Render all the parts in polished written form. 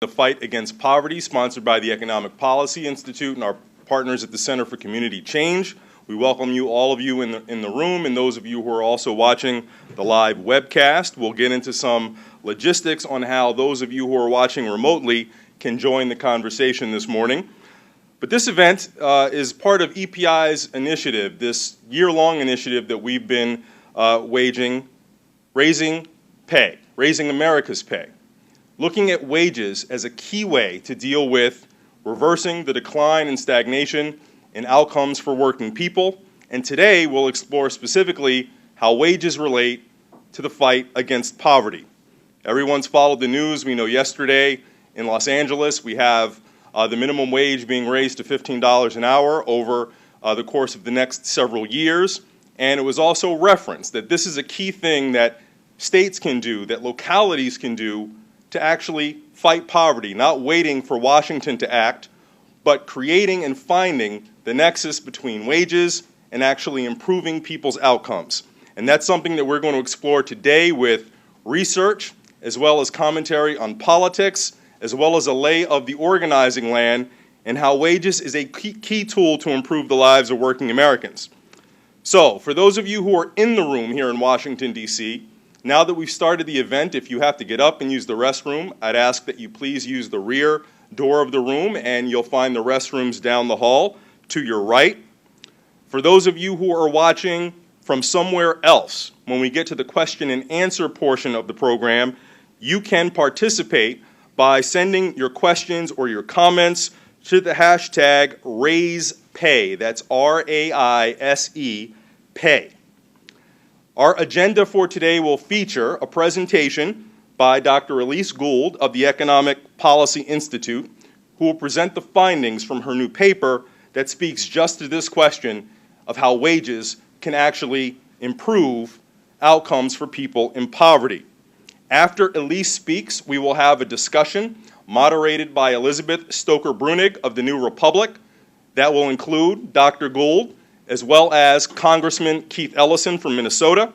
The Fight Against Poverty, sponsored by the Economic Policy Institute and our partners at the Center for Community Change. We welcome you, all of you in the room, and those of you who are also watching the live webcast. We'll get into some logistics on how those of you who are watching remotely can join the conversation this morning. But this event is part of EPI's initiative, this year-long initiative that we've been waging, raising America's pay. Looking at wages as a key way to deal with reversing the decline and stagnation in outcomes for working people. And today we'll explore specifically how wages relate to the fight against poverty. Everyone's followed the news. We know yesterday in Los Angeles we have the minimum wage being raised to $15 an hour over the course of the next several years. And it was also referenced that this is a key thing that states can do, that localities can do, to actually fight poverty, not waiting for Washington to act, but creating and finding the nexus between wages and actually improving people's outcomes. And that's something that we're going to explore today with research, as well as commentary on politics, as well as a lay of the organizing land and how wages is a key tool to improve the lives of working Americans. So, for those of you who are in the room here in Washington, D.C., now that we've started the event, if you have to get up and use the restroom, I'd ask that you please use the rear door of the room, and you'll find the restrooms down the hall to your right. For those of you who are watching from somewhere else, when we get to the question and answer portion of the program, you can participate by sending your questions or your comments to the hashtag RaisePay. That's R-A-I-S-E, pay. Our agenda for today will feature a presentation by Dr. Elise Gould of the Economic Policy Institute, who will present the findings from her new paper that speaks just to this question of how wages can actually improve outcomes for people in poverty. After Elise speaks, we will have a discussion moderated by Elizabeth Stoker-Brunig of the New Republic that will include Dr. Gould, as well as Congressman Keith Ellison from Minnesota,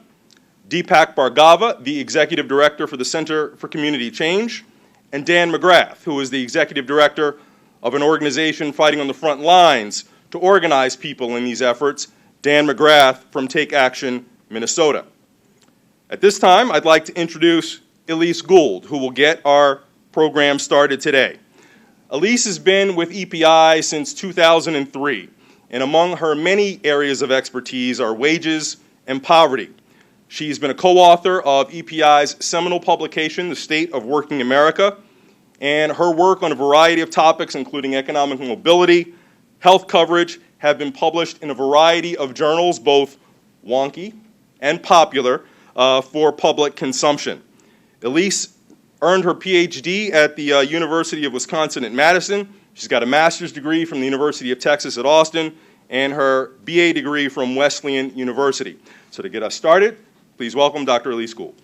Deepak Bhargava, the Executive Director for the Center for Community Change, and Dan McGrath, who is the Executive Director of an organization fighting on the front lines to organize people in these efforts, Dan McGrath from Take Action, Minnesota. At this time, I'd like to introduce Elise Gould, who will get our program started today. Elise has been with EPI since 2003. And among her many areas of expertise are wages and poverty. She's been a co-author of EPI's seminal publication, The State of Working America, and her work on a variety of topics, including economic mobility, health coverage, have been published in a variety of journals, both wonky and popular, for public consumption. Elise earned her PhD at the University of Wisconsin at Madison. She's got a master's degree from the University of Texas at Austin and her BA degree from Wesleyan University. So to get us started, please welcome Dr. Elise Gould.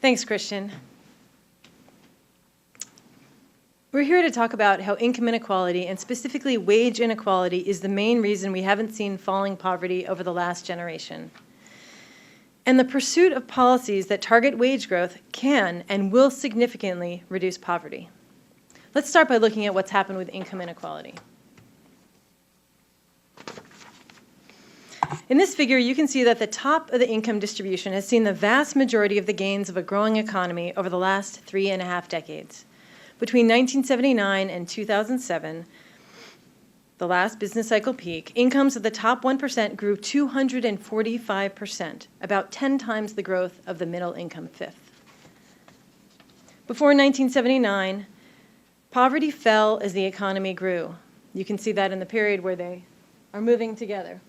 Thanks, Christian. We're here to talk about how income inequality, and specifically wage inequality, is the main reason we haven't seen falling poverty over the last generation. And the pursuit of policies that target wage growth can and will significantly reduce poverty. Let's start by looking at what's happened with income inequality. In this figure, you can see that the top of the income distribution has seen the vast majority of the gains of a growing economy over the last 3.5 decades. Between 1979 and 2007, the last business cycle peak, incomes of the top 1% grew 245%, about 10 times the growth of the middle income fifth. Before 1979, poverty fell as the economy grew. You can see that in the period where they are moving together.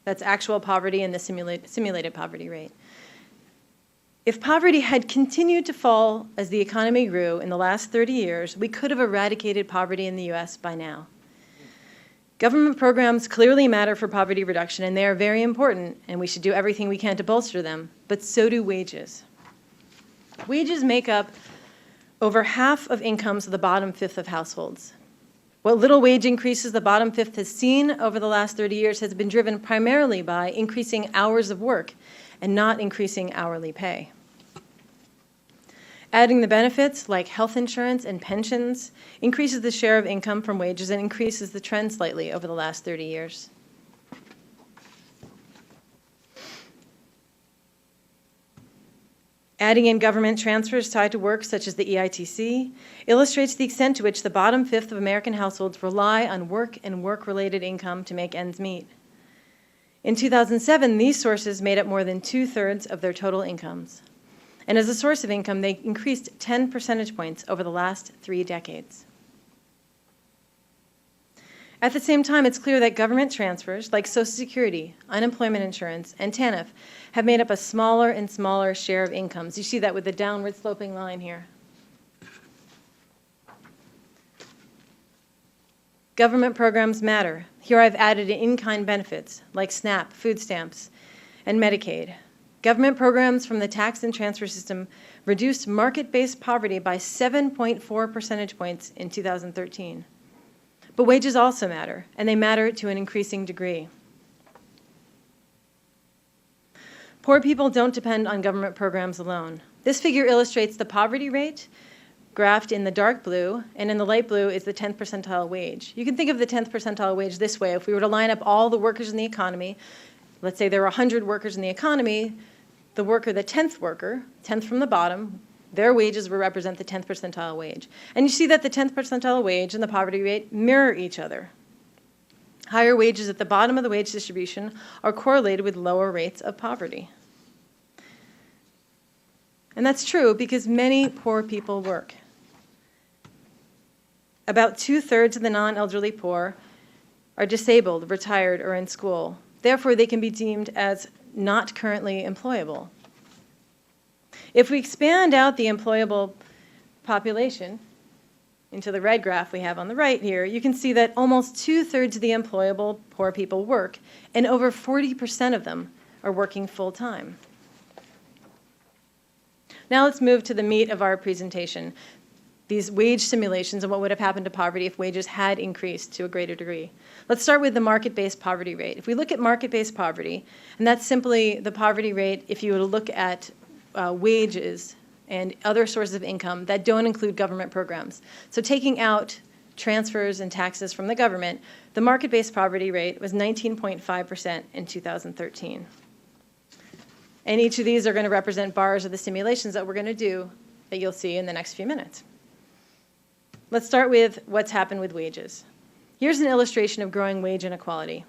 That's actual poverty and the simulated poverty rate. If poverty had continued to fall as the economy grew in the last 30 years, we could have eradicated poverty in the U.S. by now. Government programs clearly matter for poverty reduction, and they are very important, and we should do everything we can to bolster them, but so do wages. Wages make up over half of incomes of the bottom fifth of households. What little wage increases the bottom fifth has seen over the last 30 years has been driven primarily by increasing hours of work and not increasing hourly pay. Adding the benefits like health insurance and pensions increases the share of income from wages and increases the trend slightly over the last 30 years. Adding in government transfers tied to work, such as the EITC, illustrates the extent to which the bottom fifth of American households rely on work and work-related income to make ends meet. In 2007, these sources made up more than 2/3 of their total incomes. And as a source of income, they increased 10 percentage points over the last 3 decades. At the same time, it's clear that government transfers, like Social Security, unemployment insurance, and TANF, have made up a smaller and smaller share of incomes. You see that with the downward sloping line here. Government programs matter. Here I've added in-kind benefits, like SNAP, food stamps, and Medicaid. Government programs from the tax and transfer system reduced market-based poverty by 7.4 percentage points in 2013. But wages also matter, and they matter to an increasing degree. Poor people don't depend on government programs alone. This figure illustrates the poverty rate, graphed in the dark blue, and in the light blue is the 10th percentile wage. You can think of the 10th percentile wage this way. If we were to line up all the workers in the economy, let's say there were 100 workers in the economy, the 10th worker, 10th from the bottom, their wages would represent the 10th percentile wage. And you see that the 10th percentile wage and the poverty rate mirror each other. Higher wages at the bottom of the wage distribution are correlated with lower rates of poverty. And that's true because many poor people work. About 2/3 of the non-elderly poor are disabled, retired, or in school. Therefore, they can be deemed as not currently employable. If we expand out the employable population into the red graph we have on the right here, you can see that almost 2/3 of the employable poor people work, and over 40% of them are working full-time. Now let's move to the meat of our presentation, these wage simulations and what would have happened to poverty if wages had increased to a greater degree. Let's start with the market-based poverty rate. If we look at market-based poverty, and that's simply the poverty rate if you were to look at wages and other sources of income that don't include government programs. So taking out transfers and taxes from the government, the market-based poverty rate was 19.5% in 2013. And each of these are going to represent bars of the simulations that we're going to do that you'll see in the next few minutes. Let's start with what's happened with wages. Here's an illustration of growing wage inequality.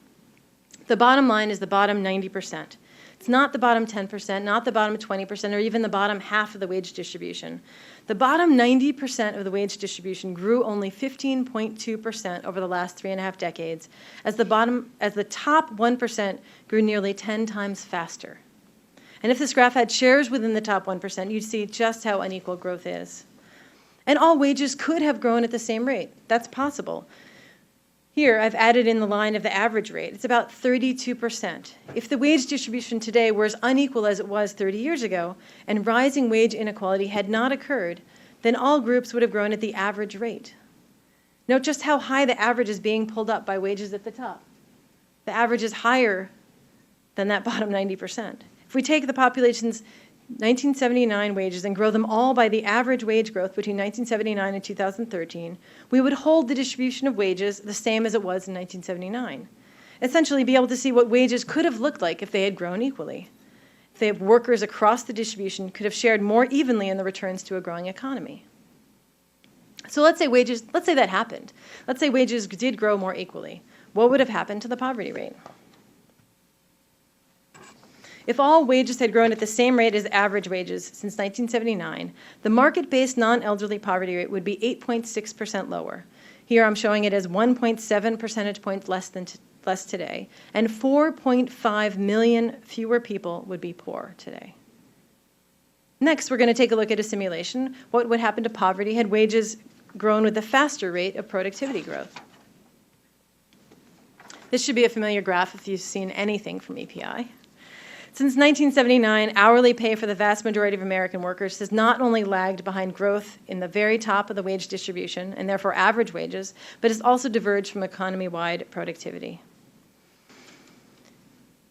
The bottom line is the bottom 90%. It's not the bottom 10%, not the bottom 20%, or even the bottom half of the wage distribution. The bottom 90% of the wage distribution grew only 15.2% over the last 3.5 decades, as the top 1% grew nearly 10 times faster. And if this graph had shares within the top 1%, you'd see just how unequal growth is. And all wages could have grown at the same rate. That's possible. Here, I've added in the line of the average rate. It's about 32%. If the wage distribution today were as unequal as it was 30 years ago, and rising wage inequality had not occurred, then all groups would have grown at the average rate. Note just how high the average is being pulled up by wages at the top. The average is higher than that bottom 90%. If we take the population's 1979 wages and grow them all by the average wage growth between 1979 and 2013, we would hold the distribution of wages the same as it was in 1979. Essentially, be able to see what wages could have looked like if they had grown equally. If the workers across the distribution could have shared more evenly in the returns to a growing economy. So let's say that happened. Let's say wages did grow more equally. What would have happened to the poverty rate? If all wages had grown at the same rate as average wages since 1979, the market-based non-elderly poverty rate would be 8.6% lower. Here I'm showing it as 1.7 percentage points less today, and 4.5 million fewer people would be poor today. Next, we're going to take a look at a simulation. What would happen to poverty had wages grown with a faster rate of productivity growth? This should be a familiar graph if you've seen anything from EPI. Since 1979, hourly pay for the vast majority of American workers has not only lagged behind growth in the very top of the wage distribution, and therefore average wages, but has also diverged from economy-wide productivity.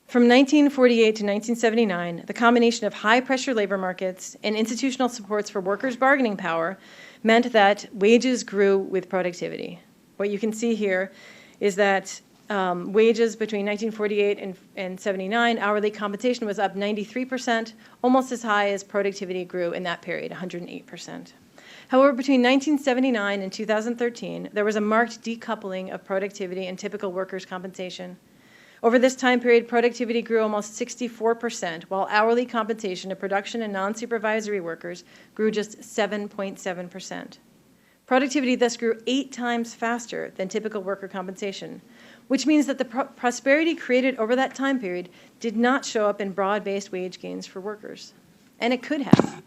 From 1948 to 1979, the combination of high-pressure labor markets and institutional supports for workers' bargaining power meant that wages grew with productivity. What you can see here is that wages between 1948 and 79, hourly compensation was up 93%, almost as high as productivity grew in that period, 108%. However, between 1979 and 2013, there was a marked decoupling of productivity and typical workers' compensation. Over this time period, productivity grew almost 64%, while hourly compensation of production and non-supervisory workers grew just 7.7%. Productivity thus grew 8 times faster than typical worker compensation, which means that the prosperity created over that time period did not show up in broad-based wage gains for workers. And it could have.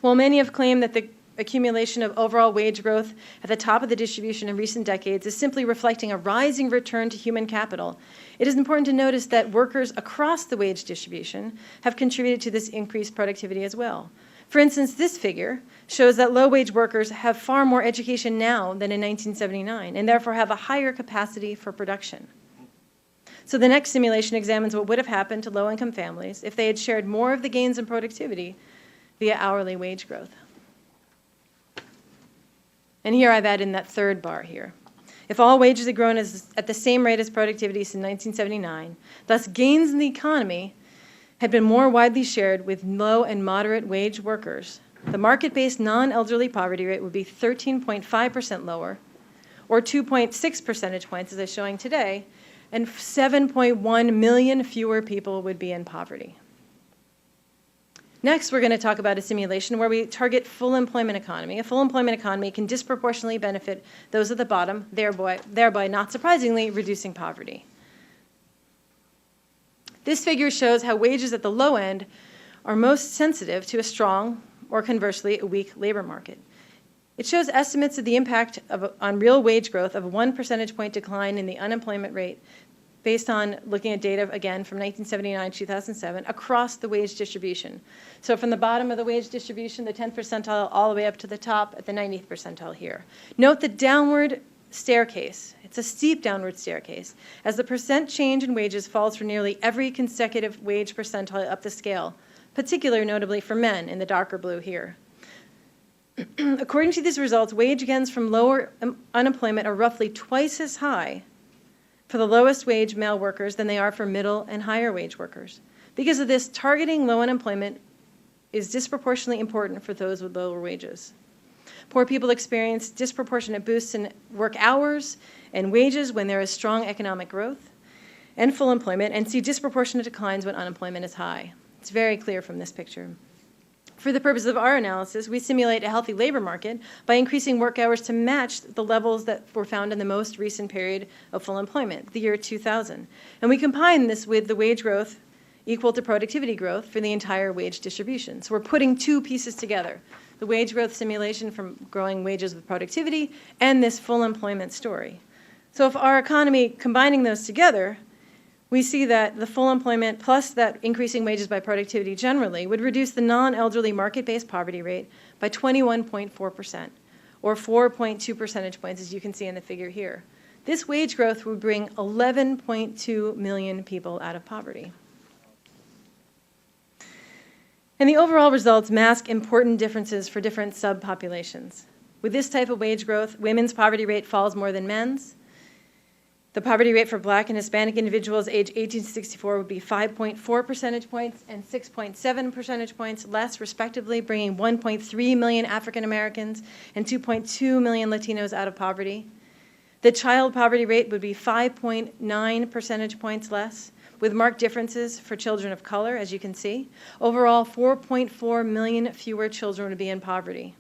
While many have claimed that the accumulation of overall wage growth at the top of the distribution in recent decades is simply reflecting a rising return to human capital, it is important to notice that workers across the wage distribution have contributed to this increased productivity as well. For instance, this figure shows that low-wage workers have far more education now than in 1979, and therefore have a higher capacity for production. So the next simulation examines what would have happened to low-income families if they had shared more of the gains in productivity via hourly wage growth. And here I've added in that third bar here. If all wages had grown at the same rate as productivity since 1979, thus gains in the economy had been more widely shared with low and moderate wage workers, the market-based non-elderly poverty rate would be 13.5% lower, or 2.6 percentage points, as I'm showing today, and 7.1 million fewer people would be in poverty. Next, we're going to talk about a simulation where we target full employment economy. A full employment economy can disproportionately benefit those at the bottom, thereby, not surprisingly, reducing poverty. This figure shows how wages at the low end are most sensitive to a strong, or conversely, a weak labor market. It shows estimates of the impact on real wage growth of a 1 percentage point decline in the unemployment rate based on looking at data, again, from 1979 to 2007, across the wage distribution. So from the bottom of the wage distribution, the 10th percentile, all the way up to the top at the 90th percentile here. Note the downward staircase. It's a steep downward staircase, as the percent change in wages falls for nearly every consecutive wage percentile up the scale, particularly notably for men in the darker blue here. According to these results, wage gains from lower unemployment are roughly twice as high for the lowest wage male workers than they are for middle and higher wage workers. Because of this, targeting low unemployment is disproportionately important for those with lower wages. Poor people experience disproportionate boosts in work hours and wages when there is strong economic growth and full employment, and see disproportionate declines when unemployment is high. It's very clear from this picture. For the purpose of our analysis, we simulate a healthy labor market by increasing work hours to match the levels that were found in the most recent period of full employment, the year 2000. And we combine this with the wage growth equal to productivity growth for the entire wage distribution. So we're putting two pieces together, the wage growth simulation from growing wages with productivity and this full employment story. So if our economy, combining those together, we see that the full employment plus that increasing wages by productivity generally would reduce the non-elderly market-based poverty rate by 21.4%, or 4.2 percentage points, as you can see in the figure here. This wage growth would bring 11.2 million people out of poverty. And the overall results mask important differences for different subpopulations. With this type of wage growth, women's poverty rate falls more than men's. The poverty rate for Black and Hispanic individuals aged 18 to 64 would be 5.4 percentage points and 6.7 percentage points less, respectively, bringing 1.3 million African Americans and 2.2 million Latinos out of poverty. The child poverty rate would be 5.9 percentage points less, with marked differences for children of color, as you can see. Overall, 4.4 million fewer children would be in poverty.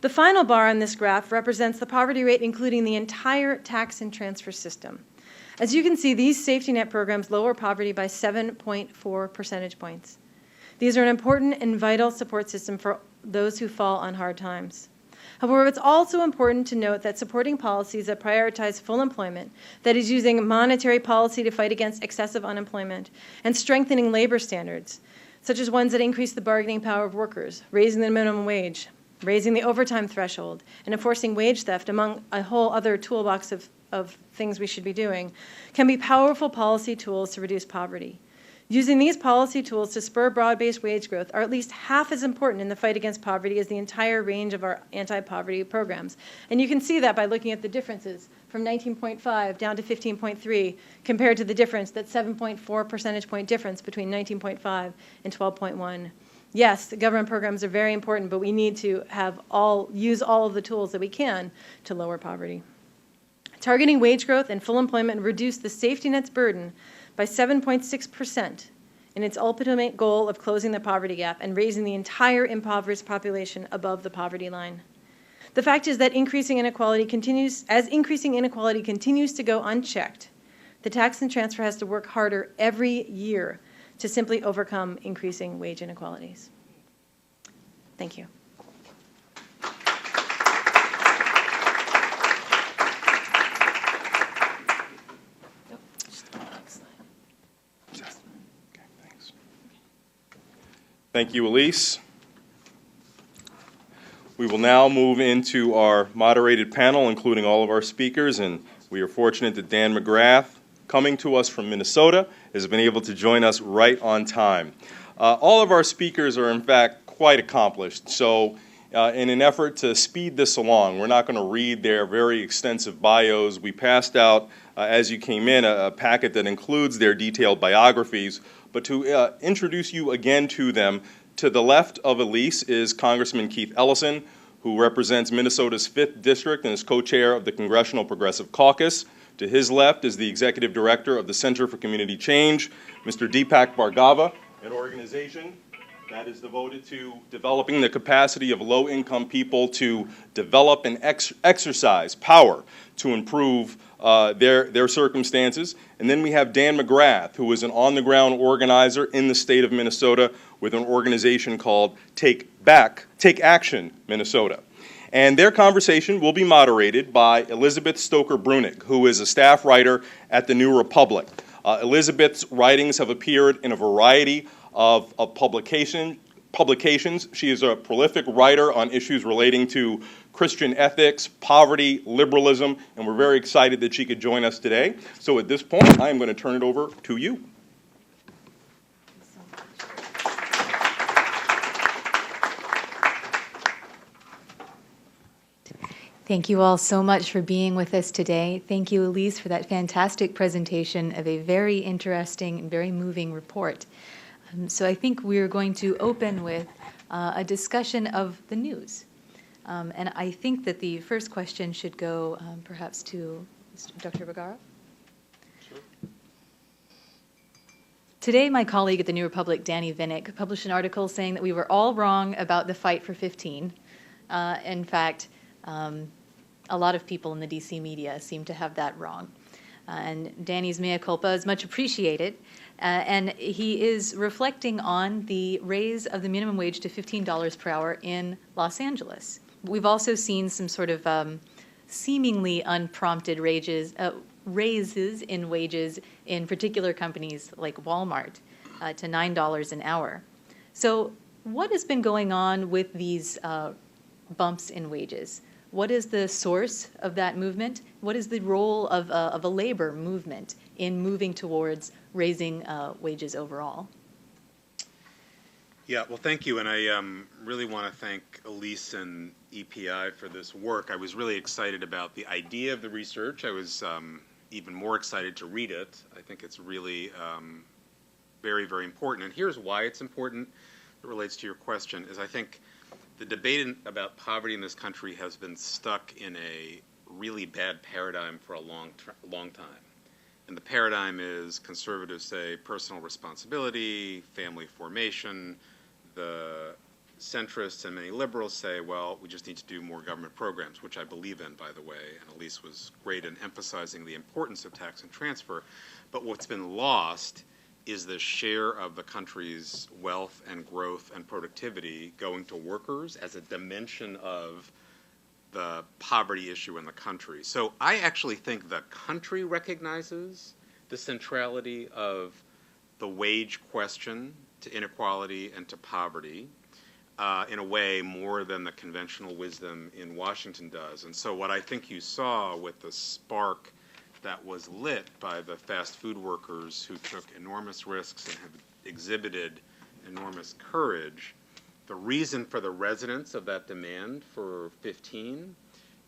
The final bar on this graph represents the poverty rate including the entire tax and transfer system. As you can see, these safety net programs lower poverty by 7.4 percentage points. These are an important and vital support system for those who fall on hard times. However, it's also important to note that supporting policies that prioritize full employment, that is using monetary policy to fight against excessive unemployment, and strengthening labor standards, such as ones that increase the bargaining power of workers, raising the minimum wage, raising the overtime threshold, and enforcing wage theft, among a whole other toolbox of things we should be doing, can be powerful policy tools to reduce poverty. Using these policy tools to spur broad-based wage growth are at least half as important in the fight against poverty as the entire range of our anti-poverty programs. And you can see that by looking at the differences from 19.5 down to 15.3 compared to the difference, that 7.4 percentage point difference between 19.5 and 12.1. Yes, government programs are very important, but we need to use all of the tools that we can to lower poverty. Targeting wage growth and full employment reduced the safety net's burden by 7.6% in its ultimate goal of closing the poverty gap and raising the entire impoverished population above the poverty line. The fact is that increasing inequality continues to go unchecked. The tax and transfer has to work harder every year to simply overcome increasing wage inequalities. Thank you. Thank you, Elise. We will now move into our moderated panel, including all of our speakers, and we are fortunate that Dan McGrath, coming to us from Minnesota, has been able to join us right on time. All of our speakers are, in fact, quite accomplished, so in an effort to speed this along, we're not going to read their very extensive bios. We passed out, as you came in, a packet that includes their detailed biographies. But to introduce you again to them, to the left of Elise is Congressman Keith Ellison, who represents Minnesota's 5th District and is co-chair of the Congressional Progressive Caucus. To his left is the Executive Director of the Center for Community Change, Mr. Deepak Bhargava, an organization that is devoted to developing the capacity of low-income people to develop and exercise power to improve their circumstances. And then we have Dan McGrath, who is an on-the-ground organizer in the state of Minnesota with an organization called Take Action Minnesota. And their conversation will be moderated by Elizabeth Stoker-Brunig, who is a staff writer at the New Republic. Elizabeth's writings have appeared in a variety of publications. She is a prolific writer on issues relating to Christian ethics, poverty, liberalism, and we're very excited that she could join us today. So at this point, I am going to turn it over to you. Thank you all so much for being with us today. Thank you, Elise, for that fantastic presentation of a very interesting and very moving report. So I think we're going to open with a discussion of the news. And I think that the first question should go perhaps to Dr. Bhargava. Sure. Today, my colleague at the New Republic, Danny Vinnick, published an article saying that we were all wrong about the fight for 15. In fact, a lot of people in the DC media seem to have that wrong. And Danny's mea culpa is much appreciated. And he is reflecting on the raise of the minimum wage to $15 per hour in Los Angeles. We've also seen some sort of seemingly unprompted raises in wages in particular companies like Walmart to $9 an hour. So what has been going on with these bumps in wages? What is the source of that movement? What is the role of a labor movement in moving towards raising wages overall? Yeah, well, thank you, and I really want to thank Elise and EPI for this work. I was really excited about the idea of the research. I was even more excited to read it. I think it's really very, very important, and here's why it's important. It relates to your question, is I think the debate about poverty in this country has been stuck in a really bad paradigm for a long time. And the paradigm is conservatives say personal responsibility, family formation. The centrists and many liberals say, well, we just need to do more government programs, which I believe in, by the way. And Elise was great in emphasizing the importance of tax and transfer. But what's been lost is the share of the country's wealth and growth and productivity going to workers as a dimension of the poverty issue in the country. So I actually think the country recognizes the centrality of the wage question to inequality and to poverty in a way more than the conventional wisdom in Washington does. And so what I think you saw with the spark that was lit by the fast food workers who took enormous risks and have exhibited enormous courage, the reason for the resonance of that demand for 15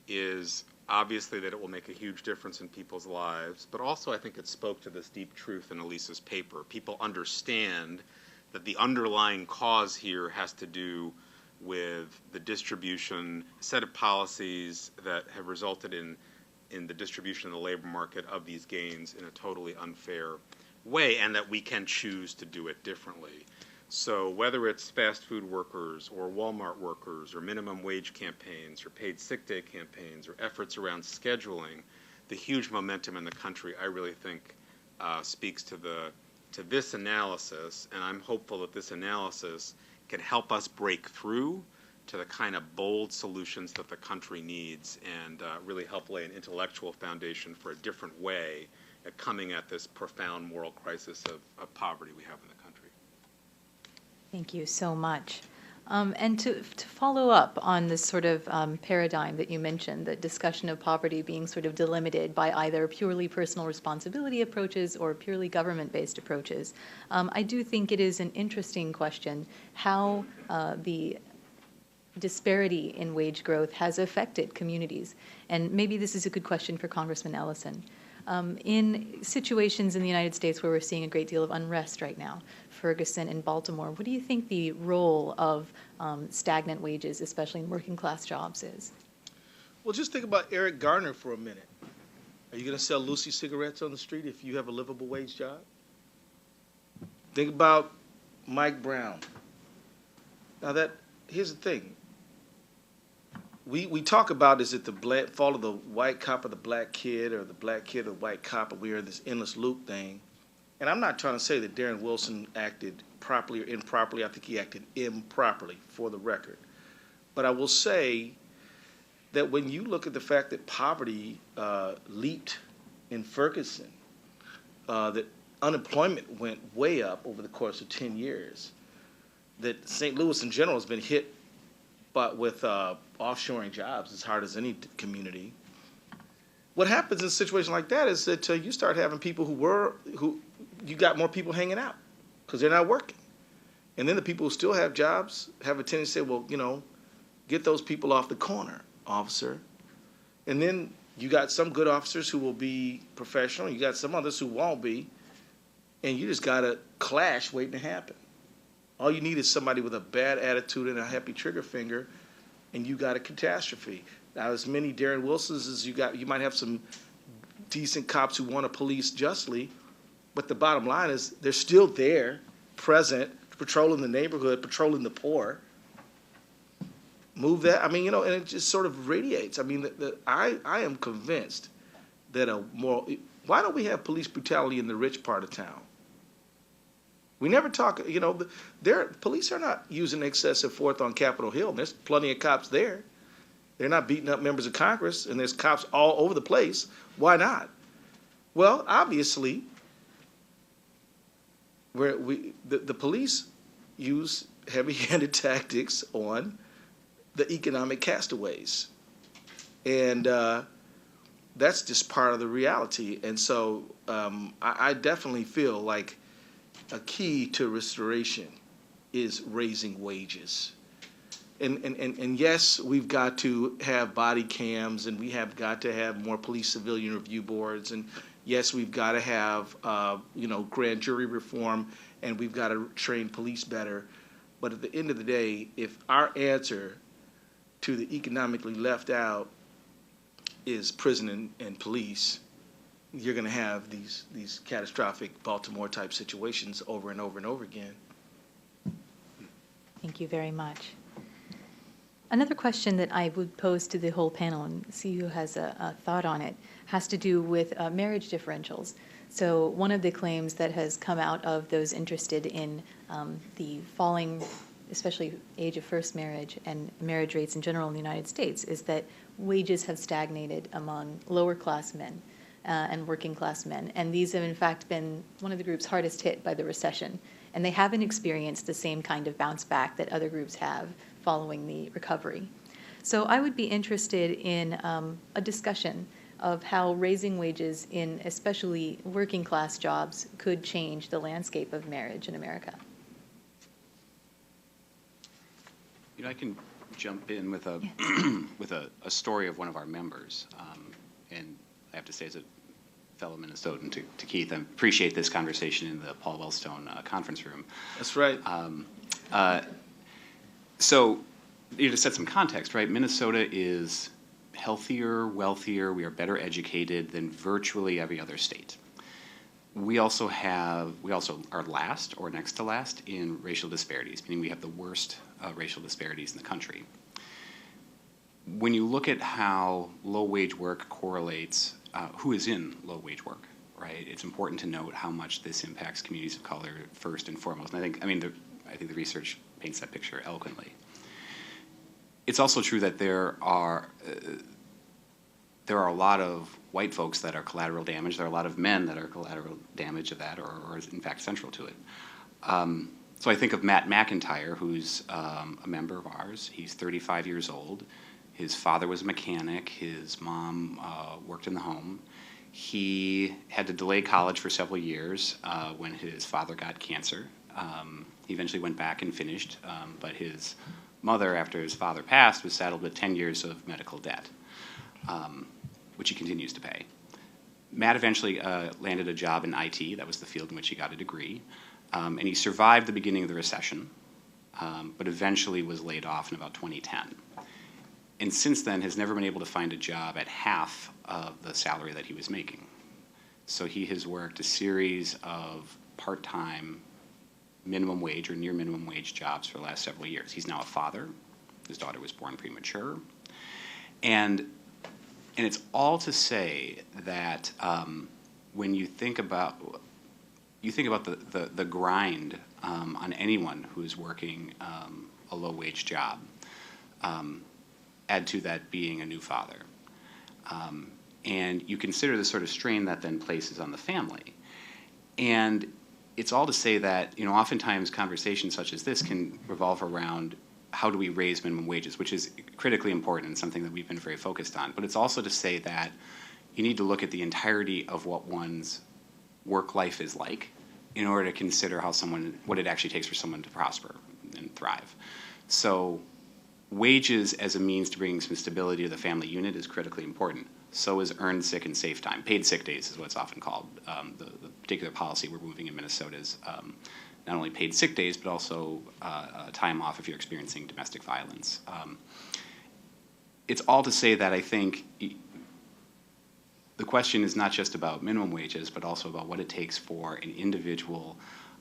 is obviously that it will make a huge difference in people's lives, but also I think it spoke to this deep truth in Elise's paper. People understand that the underlying cause here has to do with the distribution, set of policies that have resulted in the distribution of the labor market of these gains in a totally unfair way, and that we can choose to do it differently. So whether it's fast food workers or Walmart workers or minimum wage campaigns or paid sick day campaigns or efforts around scheduling, the huge momentum in the country, I really think, speaks to this analysis, and I'm hopeful that this analysis can help us break through to the kind of bold solutions that the country needs and really help lay an intellectual foundation for a different way at coming at this profound moral crisis of poverty we have in the country. Thank you so much. And to follow up on this sort of paradigm that you mentioned, the discussion of poverty being sort of delimited by either purely personal responsibility approaches or purely government-based approaches, I do think it is an interesting question how the disparity in wage growth has affected communities. And maybe this is a good question for Congressman Ellison. In situations in the United States where we're seeing a great deal of unrest right now, Ferguson and Baltimore, what do you think the role of stagnant wages, especially in working class jobs, is? Well, just think about Eric Garner for a minute. Are you going to sell Lucy cigarettes on the street if you have a livable wage job? Think about Mike Brown. Now here's the thing. We talk about, is it the fault of the white cop or the black kid, or the black kid or the white cop, and we are in this endless loop thing. And I'm not trying to say that Darren Wilson acted properly or improperly. I think he acted improperly, for the record. But I will say that when you look at the fact that poverty leaped in Ferguson, that unemployment went way up over the course of 10 years, that St. Louis in general has been hit with offshoring jobs as hard as any community. What happens in a situation like that is that you start having people who you got more people hanging out because they're not working. And then the people who still have jobs have a tendency to say, well, get those people off the corner, officer. And then you got some good officers who will be professional. You got some others who won't be. And you just got a clash waiting to happen. All you need is somebody with a bad attitude and a happy trigger finger, and you got a catastrophe. Now, as many Darren Wilsons as you might have some decent cops who want to police justly, but the bottom line is they're still there, present, patrolling the neighborhood, patrolling the poor. Move that, and it just sort of radiates. I am convinced that why don't we have police brutality in the rich part of town? We never talk, police are not using excessive force on Capitol Hill. There's plenty of cops there. They're not beating up members of Congress, and there's cops all over the place. Why not? Well, obviously, the police use heavy-handed tactics on the economic castaways. And that's just part of the reality. And so I definitely feel like a key to restoration is raising wages. And yes, we've got to have body cams, and we have got to have more police civilian review boards, and yes, we've got to have grand jury reform, and we've got to train police better. But at the end of the day, if our answer to the economically left out is prison and police, you're going to have these catastrophic Baltimore-type situations over and over and over again. Thank you very much. Another question that I would pose to the whole panel, and see who has a thought on it, has to do with marriage differentials. So one of the claims that has come out of those interested in the falling especially age of first marriage and marriage rates in general in the United States, is that wages have stagnated among lower class men and working class men. And these have in fact been one of the groups hardest hit by the recession. And they haven't experienced the same kind of bounce back that other groups have following the recovery. So I would be interested in a discussion of how raising wages in especially working class jobs could change the landscape of marriage in America. You know, I can jump in with a with a story of one of our members, and I have to say, as a fellow Minnesotan to Keith, I appreciate this conversation in the Paul Wellstone conference room. That's right. So, to set some context, right? Minnesota is healthier, wealthier. We are better educated than virtually every other state. We also are last or next to last in racial disparities, meaning we have the worst racial disparities in the country. When you look at how low-wage work correlates, who is in low-wage work, right? It's important to note how much this impacts communities of color first and foremost. And I think the research paints that picture eloquently. It's also true that there are a lot of white folks that are collateral damage. There are a lot of men that are collateral damage of that, or is in fact central to it. So I think of Matt McIntyre, who's a member of ours. He's 35 years old. His father was a mechanic. His mom worked in the home. He had to delay college for several years when his father got cancer. He eventually went back and finished, but his mother, after his father passed, was saddled with 10 years of medical debt, which he continues to pay. Matt eventually landed a job in IT. That was the field in which he got a degree. And he survived the beginning of the recession, but eventually was laid off in about 2010. And since then has never been able to find a job at half of the salary that he was making. So he has worked a series of part-time minimum wage or near minimum wage jobs for the last several years. He's now a father. His daughter was born premature. And it's all to say that when you think about the grind on anyone who's working a low wage job, add to that being a new father. And you consider the sort of strain that then places on the family. And it's all to say that, oftentimes conversations such as this can revolve around how do we raise minimum wages, which is critically important and something that we've been very focused on. But it's also to say that you need to look at the entirety of what one's work life is like in order to consider what it actually takes for someone to prosper and thrive. So wages as a means to bring some stability to the family unit is critically important. So is earned sick and safe time. Paid sick days is what it's often called. The particular policy we're moving in Minnesota is not only paid sick days, but also time off if you're experiencing domestic violence. It's all to say that I think the question is not just about minimum wages, but also about what it takes for an individual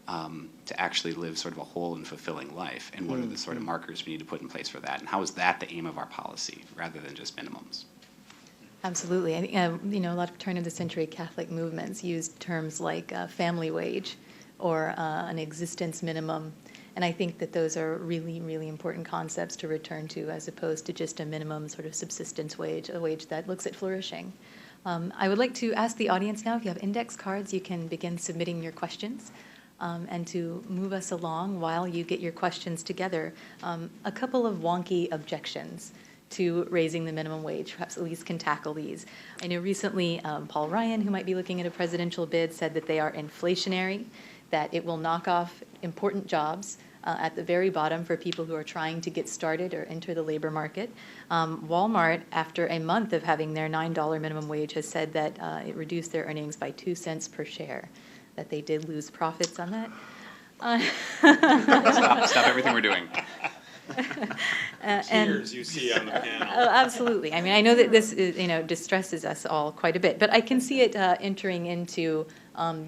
to actually live sort of a whole and fulfilling life, and what are the sort of markers we need to put in place for that, and how is that the aim of our policy rather than just minimums? Absolutely. I think, a lot of turn-of-the-century Catholic movements used terms like family wage or an existence minimum, and I think that those are really, really important concepts to return to as opposed to just a minimum sort of subsistence wage, a wage that looks at flourishing. I would like to ask the audience now, if you have index cards, you can begin submitting your questions. And to move us along while you get your questions together, a couple of wonky objections to raising the minimum wage. Perhaps Elise can tackle these. I know recently Paul Ryan, who might be looking at a presidential bid, said that they are inflationary, that it will knock off important jobs at the very bottom for people who are trying to get started or enter the labor market. Walmart, after a month of having their $9 minimum wage, has said that it reduced their earnings by 2 cents per share, that they did lose profits on that. Stop everything we're doing. Tears you see on the panel. Oh, absolutely. I mean, I know that this is, distresses us all quite a bit, but I can see it entering into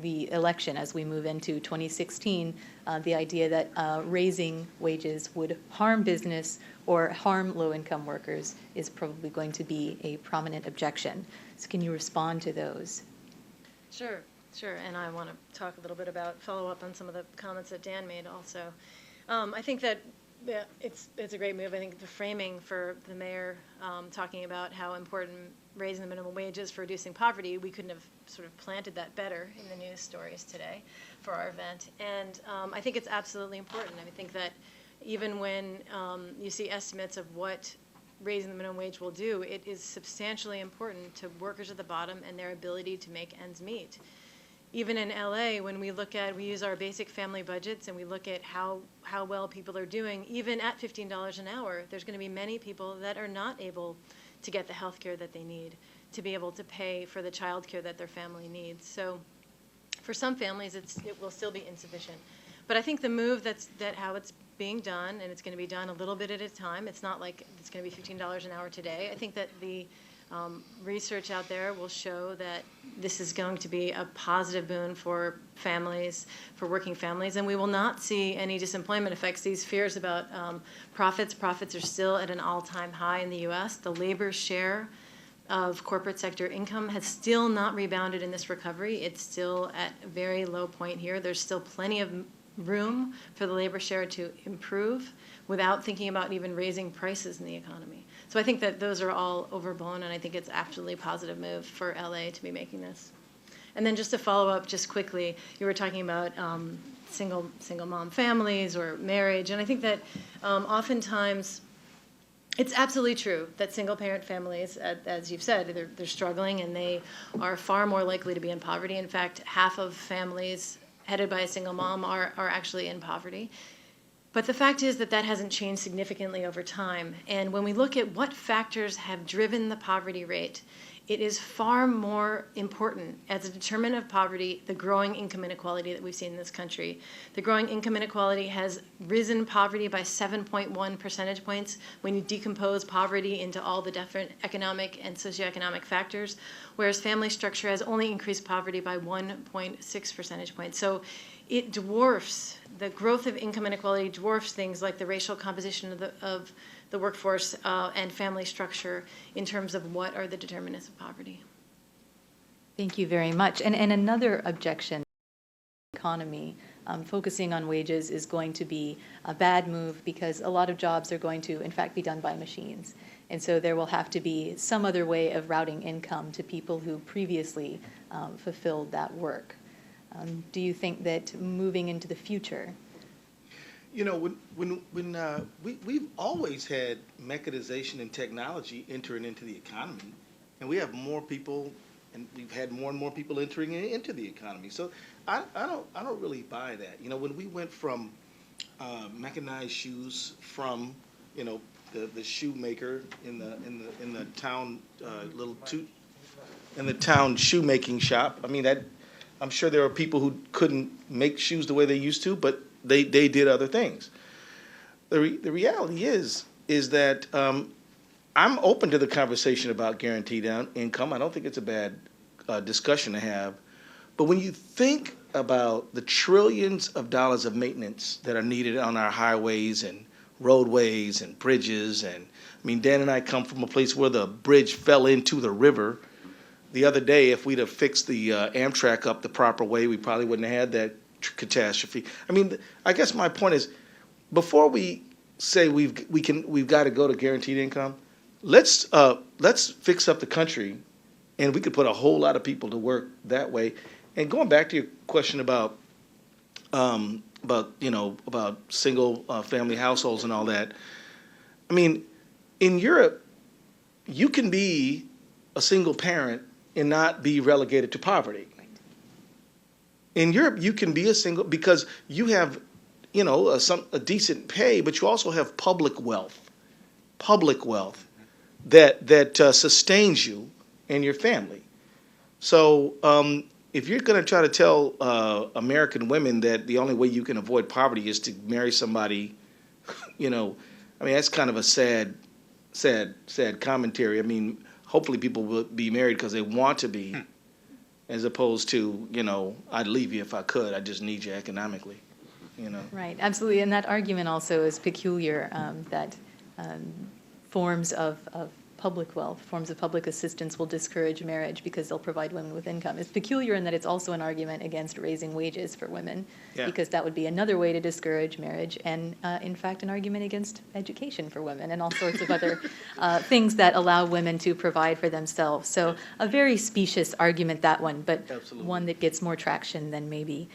the election as we move into 2016, the idea that raising wages would harm business or harm low-income workers is probably going to be a prominent objection. So can you respond to those? Sure, and I want to talk a little bit about, follow up on some of the comments that Dan made also. I think that Yeah, it's a great move. I think the framing for the mayor talking about how important raising the minimum wage is for reducing poverty, we couldn't have sort of planted that better in the news stories today for our event. And I think it's absolutely important. I think that even when you see estimates of what raising the minimum wage will do, it is substantially important to workers at the bottom and their ability to make ends meet. Even in LA, when we use our basic family budgets and we look at how well people are doing, even at $15 an hour, there's going to be many people that are not able to get the health care that they need, to be able to pay for the child care that their family needs. So for some families, it will still be insufficient. But I think the move how it's being done, and it's going to be done a little bit at a time. It's not like it's going to be $15 an hour today. I think that the research out there will show that this is going to be a positive boon for families, for working families, and we will not see any disemployment effects. These fears about profits are still at an all-time high in the U.S. The labor share of corporate sector income has still not rebounded in this recovery. It's still at a very low point here. There's still plenty of room for the labor share to improve without thinking about even raising prices in the economy. So I think that those are all overblown, and I think it's absolutely a positive move for LA to be making this. And then just to follow up just quickly, you were talking about single mom families or marriage, and I think that oftentimes it's absolutely true that single parent families, as you've said, they're struggling and they are far more likely to be in poverty. In fact, half of families headed by a single mom are actually in poverty. But the fact is that hasn't changed significantly over time. And when we look at what factors have driven the poverty rate, it is far more important as a determinant of poverty, the growing income inequality that we've seen in this country. The growing income inequality has risen poverty by 7.1 percentage points when you decompose poverty into all the different economic and socioeconomic factors, whereas family structure has only increased poverty by 1.6 percentage points. So it dwarfs, the growth of income inequality dwarfs things like the racial composition of the workforce and family structure in terms of what are the determinants of poverty. Thank you very much. And another objection, economy, focusing on wages is going to be a bad move because a lot of jobs are going to, in fact, be done by machines. And so there will have to be some other way of routing income to people who previously fulfilled that work. Do you think that moving into the future? You know, we've always had mechanization and technology entering into the economy, and we have more people, and we've had more and more people entering into the economy. So I don't really buy that. You know, when we went from mechanized shoes from the shoemaker in the town in the town shoemaking shop. I mean that. I'm sure there are people who couldn't make shoes the way they used to, but they did other things. The reality is that I'm open to the conversation about guaranteed income. I don't think it's a bad discussion to have. But when you think about the trillions of dollars of maintenance that are needed on our highways and roadways and bridges, and I mean, Dan and I come from a place where the bridge fell into the river. The other day, if we'd have fixed the Amtrak up the proper way, we probably wouldn't have had that catastrophe. I mean, I guess my point is, before we say we've got to go to guaranteed income, let's fix up the country, and we could put a whole lot of people to work that way. And going back to your question about single family households and all that, I mean, in Europe, you can be a single parent and not be relegated to poverty. In Europe, you can be a single because you have, a decent pay, but you also have public wealth that sustains you and your family. So if you're going to try to tell American women that the only way you can avoid poverty is to marry somebody, I mean, that's kind of a sad commentary. I mean, hopefully people will be married because they want to be, as opposed to, I'd leave you if I could. I just need you economically, Right, absolutely. And that argument also is peculiar, that forms of public wealth, forms of public assistance will discourage marriage because they'll provide women with income. It's peculiar in that it's also an argument against raising wages for women, Yeah. because that would be another way to discourage marriage, and in fact, an argument against education for women and all sorts of other things that allow women to provide for themselves. So a very specious argument, that one, but Absolutely. one that gets more traction than maybe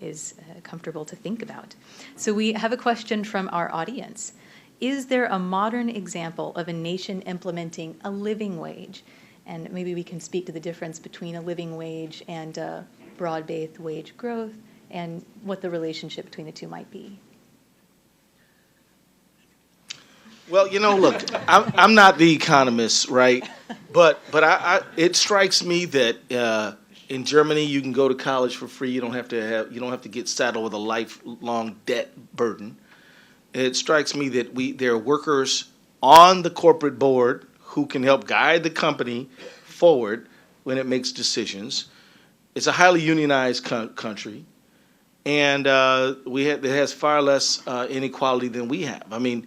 is comfortable to think about. So we have a question from our audience. Is there a modern example of a nation implementing a living wage? And maybe we can speak to the difference between a living wage and broad-based wage growth, and what the relationship between the two might be. Well, look, I'm not the economist, right? But it strikes me that in Germany you can go to college for free. You don't have to get saddled with a lifelong debt burden. It strikes me that there are workers on the corporate board who can help guide the company forward when it makes decisions. It's a highly unionized country, and it has far less inequality than we have. I mean,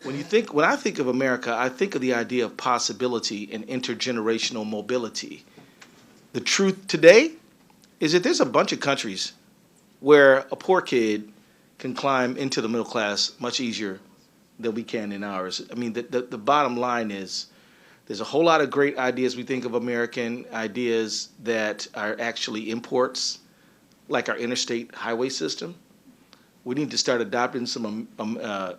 when I think of America, I think of the idea of possibility and intergenerational mobility. The truth today is that there's a bunch of countries where a poor kid can climb into the middle class much easier than we can in ours. I mean, the bottom line is there's a whole lot of great ideas we think of American ideas that are actually imports, like our interstate highway system. We need to start adopting some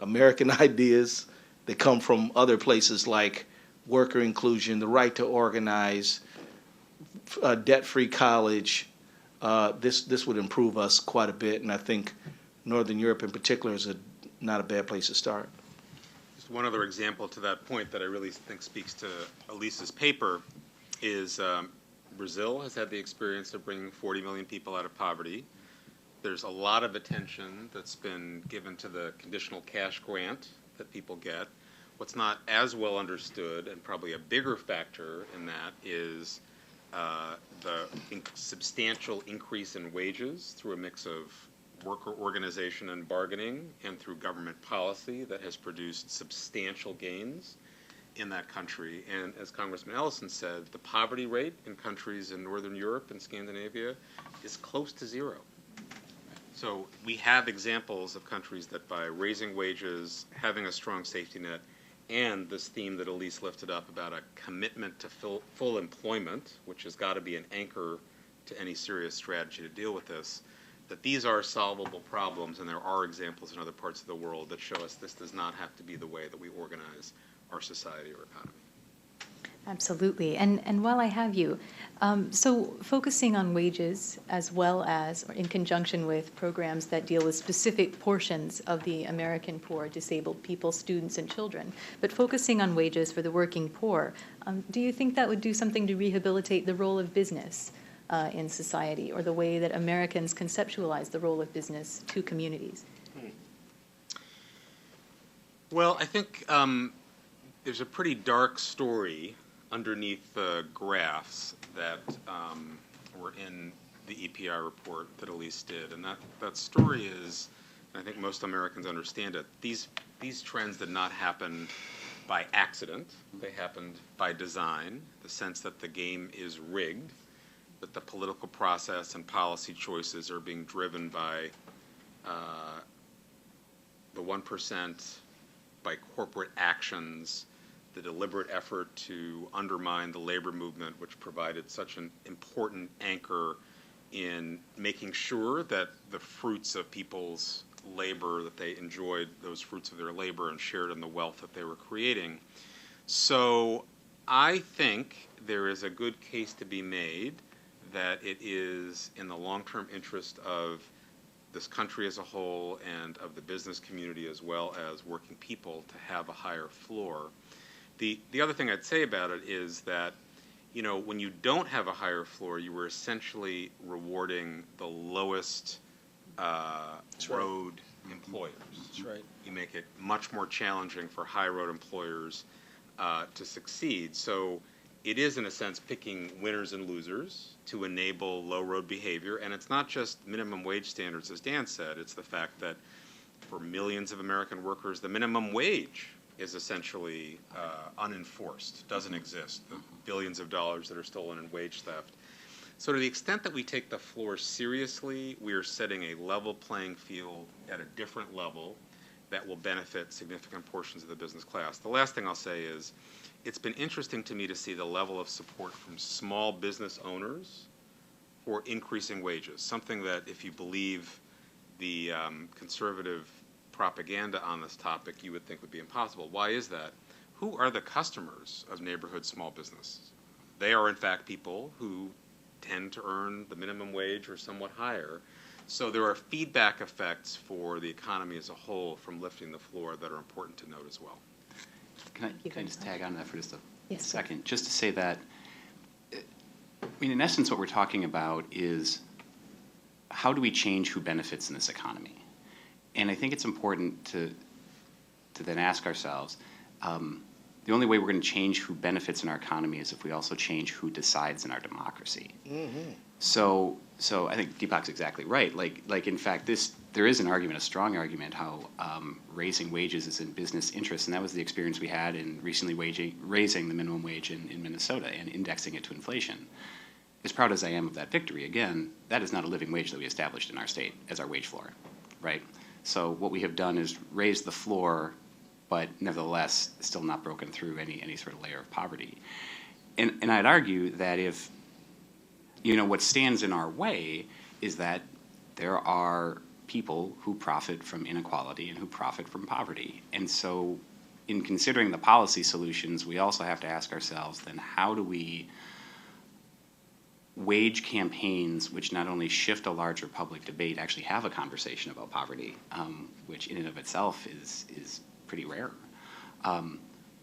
American ideas that come from other places, like worker inclusion, the right to organize, debt-free college. This would improve us quite a bit, and I think Northern Europe in particular is not a bad place to start. Just one other example to that point that I really think speaks to Elise's paper is Brazil has had the experience of bringing 40 million people out of poverty. There's a lot of attention that's been given to the conditional cash grant that people get. What's not as well understood, and probably a bigger factor in that, is the substantial increase in wages through a mix of worker organization and bargaining, and through government policy that has produced substantial gains in that country. And as Congressman Ellison said, the poverty rate in countries in Northern Europe and Scandinavia is close to zero. So we have examples of countries that, by raising wages, having a strong safety net, and this theme that Elise lifted up about a commitment to full employment, which has got to be an anchor to any serious strategy to deal with this, that these are solvable problems, and there are examples in other parts of the world that show us this does not have to be the way that we organize our society or economy. Absolutely. And while I have you, so focusing on wages as well as, or in conjunction with programs that deal with specific portions of the American poor, disabled people, students, and children, but focusing on wages for the working poor, do you think that would do something to rehabilitate the role of business in society, or the way that Americans conceptualize the role of business to communities? Well, I think there's a pretty dark story underneath the graphs that were in the EPI report that Elise did. And that story is, and I think most Americans understand it, these trends did not happen by accident. They happened by design, the sense that the game is rigged, that the political process and policy choices are being driven by the 1%, by corporate actions, the deliberate effort to undermine the labor movement, which provided such an important anchor in making sure that the fruits of people's labor, that they enjoyed those fruits of their labor and shared in the wealth that they were creating. So I think there is a good case to be made that it is in the long-term interest of this country as a whole and of the business community as well as working people to have a higher floor. The other thing I'd say about it is that, when you don't have a higher floor, you were essentially rewarding the lowest road employers. That's right. You make it much more challenging for high road employers to succeed. So it is, in a sense, picking winners and losers to enable low road behavior. And it's not just minimum wage standards, as Dan said. It's the fact that for millions of American workers, the minimum wage is essentially unenforced, doesn't exist. The billions of dollars that are stolen in wage theft. So to the extent that we take the floor seriously, we are setting a level playing field at a different level that will benefit significant portions of the business class. The last thing I'll say is, it's been interesting to me to see the level of support from small business owners for increasing wages, something that, if you believe the conservative propaganda on this topic, you would think would be impossible. Why is that? Who are the customers of neighborhood small business? They are, in fact, people who tend to earn the minimum wage or somewhat higher. So there are feedback effects for the economy as a whole from lifting the floor that are important to note as well. Can I just tag on to that for just a Yes, second? Just to say that, I mean, in essence, what we're talking about is how do we change who benefits in this economy? And I think it's important to then ask ourselves, the only way we're going to change who benefits in our economy is if we also change who decides in our democracy. Mm-hmm. So I think Deepak's exactly right. Like in fact, there is an argument, a strong argument, how raising wages is in business interest, and that was the experience we had in recently raising the minimum wage in Minnesota and indexing it to inflation. As proud as I am of that victory, again, that is not a living wage that we established in our state as our wage floor, right? So what we have done is raise the floor, but nevertheless still not broken through any sort of layer of poverty. And I'd argue that if, what stands in our way is that there are people who profit from inequality and who profit from poverty. And so in considering the policy solutions, we also have to ask ourselves, then how do we wage campaigns which not only shift a larger public debate, actually have a conversation about poverty, which in and of itself is pretty rare,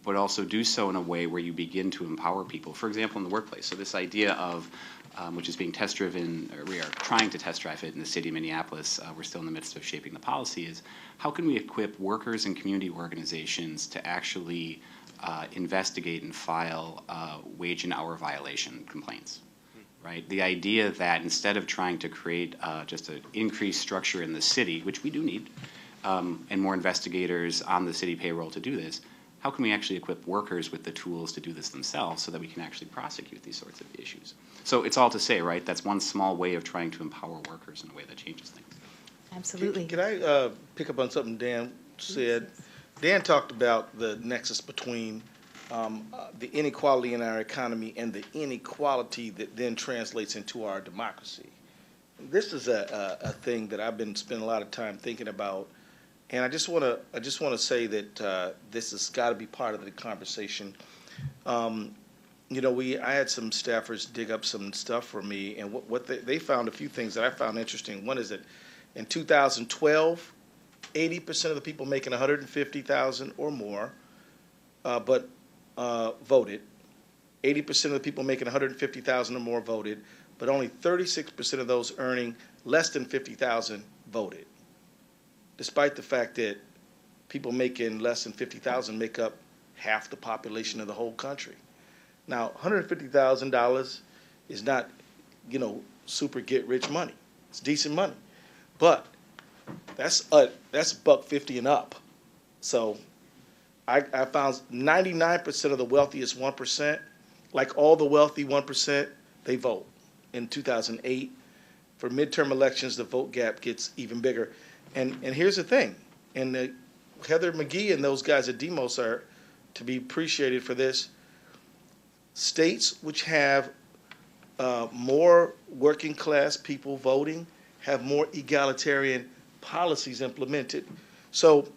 but also do so in a way where you begin to empower people, for example, in the workplace. So this idea of, which is being test-driven, or we are trying to test drive it in the city of Minneapolis, we're still in the midst of shaping the policy, is how can we equip workers and community organizations to actually investigate and file wage and hour violation complaints? Right? The idea that instead of trying to create just an increased structure in the city, which we do need, and more investigators on the city payroll to do this, how can we actually equip workers with the tools to do this themselves so that we can actually prosecute these sorts of issues? So it's all to say, right, that's one small way of trying to empower workers in a way that changes things. Absolutely. Can I pick up on something Dan said? Dan talked about the nexus between the inequality in our economy and the inequality that then translates into our democracy. This is a thing that I've been spending a lot of time thinking about, and I just want to say that this has got to be part of the conversation. I had some staffers dig up some stuff for me, and what they found a few things that I found interesting. One is that in 2012, 80% of the people making $150,000 or more, voted. 80% of the people making $150,000 or more voted, but only 36% of those earning less than $50,000 voted, despite the fact that people making less than $50,000 make up half the population of the whole country. Now, $150,000 is not, super get-rich money. It's decent money, but that's $150 and up. So I found 99% of the wealthiest 1%, like all the wealthy 1%, they vote. In 2008, for midterm elections, the vote gap gets even bigger. And here's the thing, and Heather McGee and those guys at Demos are to be appreciated for this. States which have more working class people voting have more egalitarian policies implemented. So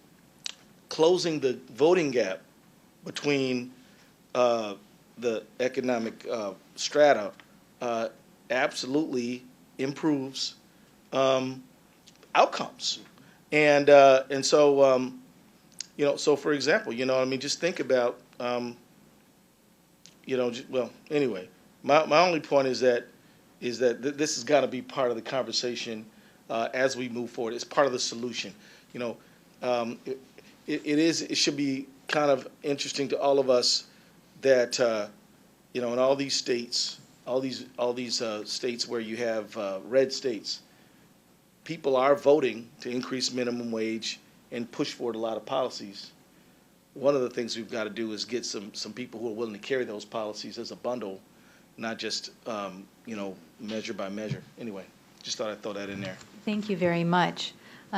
closing the voting gap between the economic strata absolutely improves outcomes. And so, so for example, just think about, anyway, my only point is that this has got to be part of the conversation as we move forward. It's part of the solution. It should be kind of interesting to all of us that in all these states, all these states where you have red states, people are voting to increase minimum wage and push forward a lot of policies. one of the things we've got to do is get some people who are willing to carry those policies as a bundle, not just, measure by measure. Anyway, just thought I'd throw that in there. Thank you very much.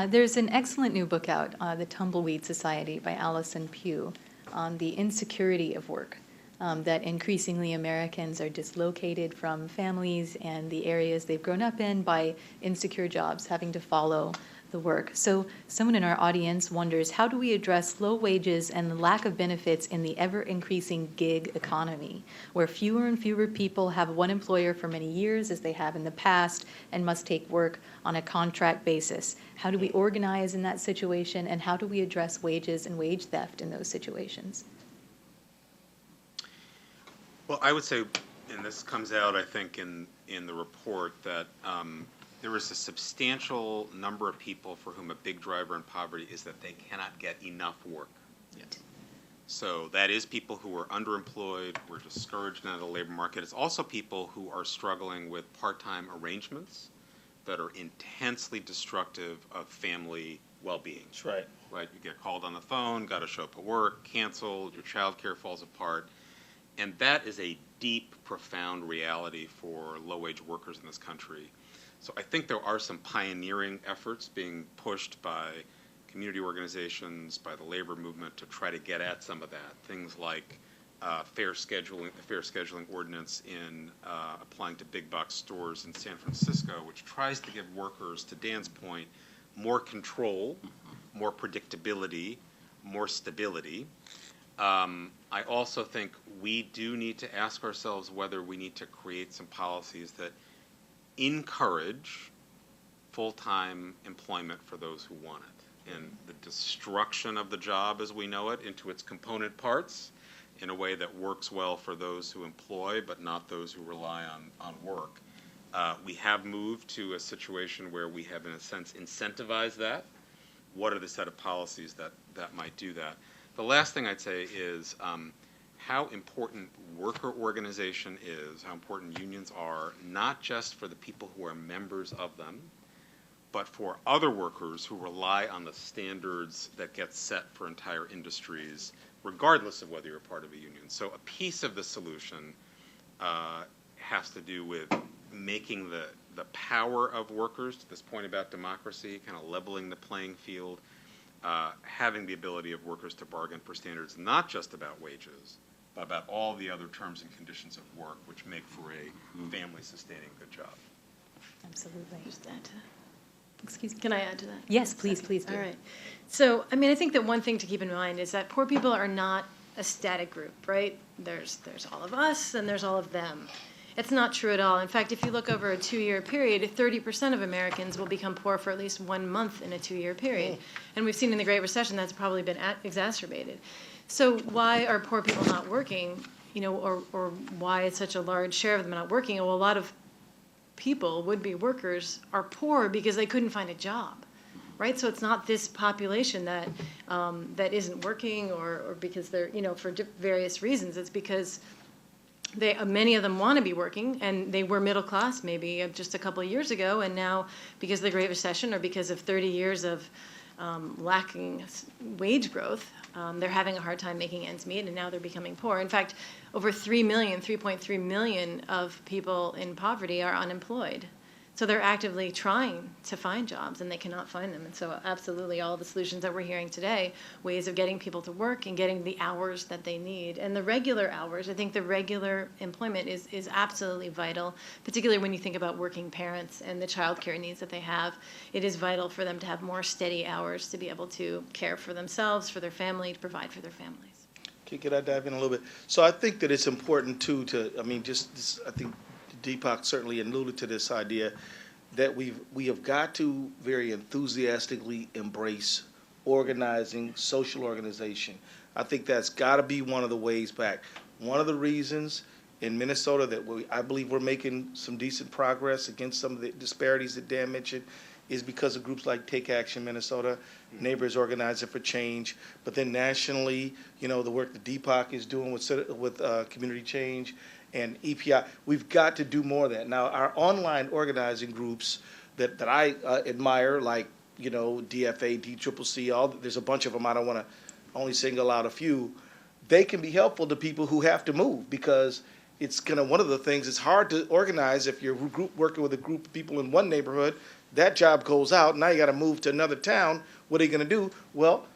There's an excellent new book out, The Tumbleweed Society by Allison Pugh, on the insecurity of work, that increasingly Americans are dislocated from families and the areas they've grown up in by insecure jobs, having to follow the work. So someone in our audience wonders, how do we address low wages and the lack of benefits in the ever-increasing gig economy, where fewer and fewer people have one employer for many years, as they have in the past, and must take work on a contract basis? How do we organize in that situation, and how do we address wages and wage theft in those situations? Well, I would say, and this comes out, I think, in the report, that there is a substantial number of people for whom a big driver in poverty is that they cannot get enough work. Yes. So that is people who are underemployed, who are discouraged out of the labor market. It's also people who are struggling with part-time arrangements that are intensely destructive of family well-being. That's right. Right? You get called on the phone, got to show up at work, canceled, your child care falls apart. And that is a deep, profound reality for low-wage workers in this country. So I think there are some pioneering efforts being pushed by community organizations, by the labor movement, to try to get at some of that. Things like the fair scheduling ordinance in applying to big box stores in San Francisco, which tries to give workers, to Dan's point, more control, more predictability, more stability. I also think we do need to ask ourselves whether we need to create some policies that encourage full-time employment for those who want it, and the destruction of the job as we know it into its component parts in a way that works well for those who employ but not those who rely on work. We have moved to a situation where we have, in a sense, incentivized that. What are the set of policies that might do that? The last thing I'd say is how important worker organization is, how important unions are, not just for the people who are members of them, but for other workers who rely on the standards that get set for entire industries, regardless of whether you're part of a union. So a piece of the solution has to do with making the power of workers, to this point about democracy, kind of leveling the playing field, having the ability of workers to bargain for standards, not just about wages, but about all the other terms and conditions of work, which make for a family-sustaining good job. Absolutely. Just add to that. Excuse me. Can I add to that? Yes, please do. All right. So, I mean, I think that one thing to keep in mind is that poor people are not a static group, right? There's all of us and there's all of them. It's not true at all. In fact, if you look over a 2-year period, 30% of Americans will become poor for at least 1 month in a 2-year period. And we've seen in the Great Recession that's probably been exacerbated. So why are poor people not working, or why is such a large share of them not working? Well, a lot of people, would-be workers, are poor because they couldn't find a job, right? So it's not this population that isn't working or because they're, for various reasons. It's because many of them want to be working, and they were middle class maybe just a couple of years ago, and now because of the Great Recession or because of 30 years of lacking wage growth, they're having a hard time making ends meet, and now they're becoming poor. In fact, over 3.3 million of people in poverty are unemployed. So they're actively trying to find jobs, and they cannot find them. And so absolutely all the solutions that we're hearing today, ways of getting people to work and getting the hours that they need. And the regular hours, I think the regular employment is absolutely vital, particularly when you think about working parents and the child care needs that they have. It is vital for them to have more steady hours to be able to care for themselves, for their family, to provide for their families. Okay, could I dive in a little bit? So I think that it's important, too, I think Deepak certainly alluded to this idea that we have got to very enthusiastically embrace organizing, social organization. I think that's got to be one of the ways back. One of the reasons in Minnesota that I believe we're making some decent progress against some of the disparities that Dan mentioned is because of groups like Take Action Minnesota, Neighbors Organizing for Change, but then nationally, the work that Deepak is doing with Community Change and EPI. We've got to do more of that. Now, our online organizing groups that I admire, like, DFA, DCCC, there's a bunch of them. I don't want to only single out a few, they can be helpful to people who have to move, because it's one of the things, it's hard to organize if you're working with a group of people in one neighborhood, that job goes out, now you got to move to another town. What are you going to do? Well,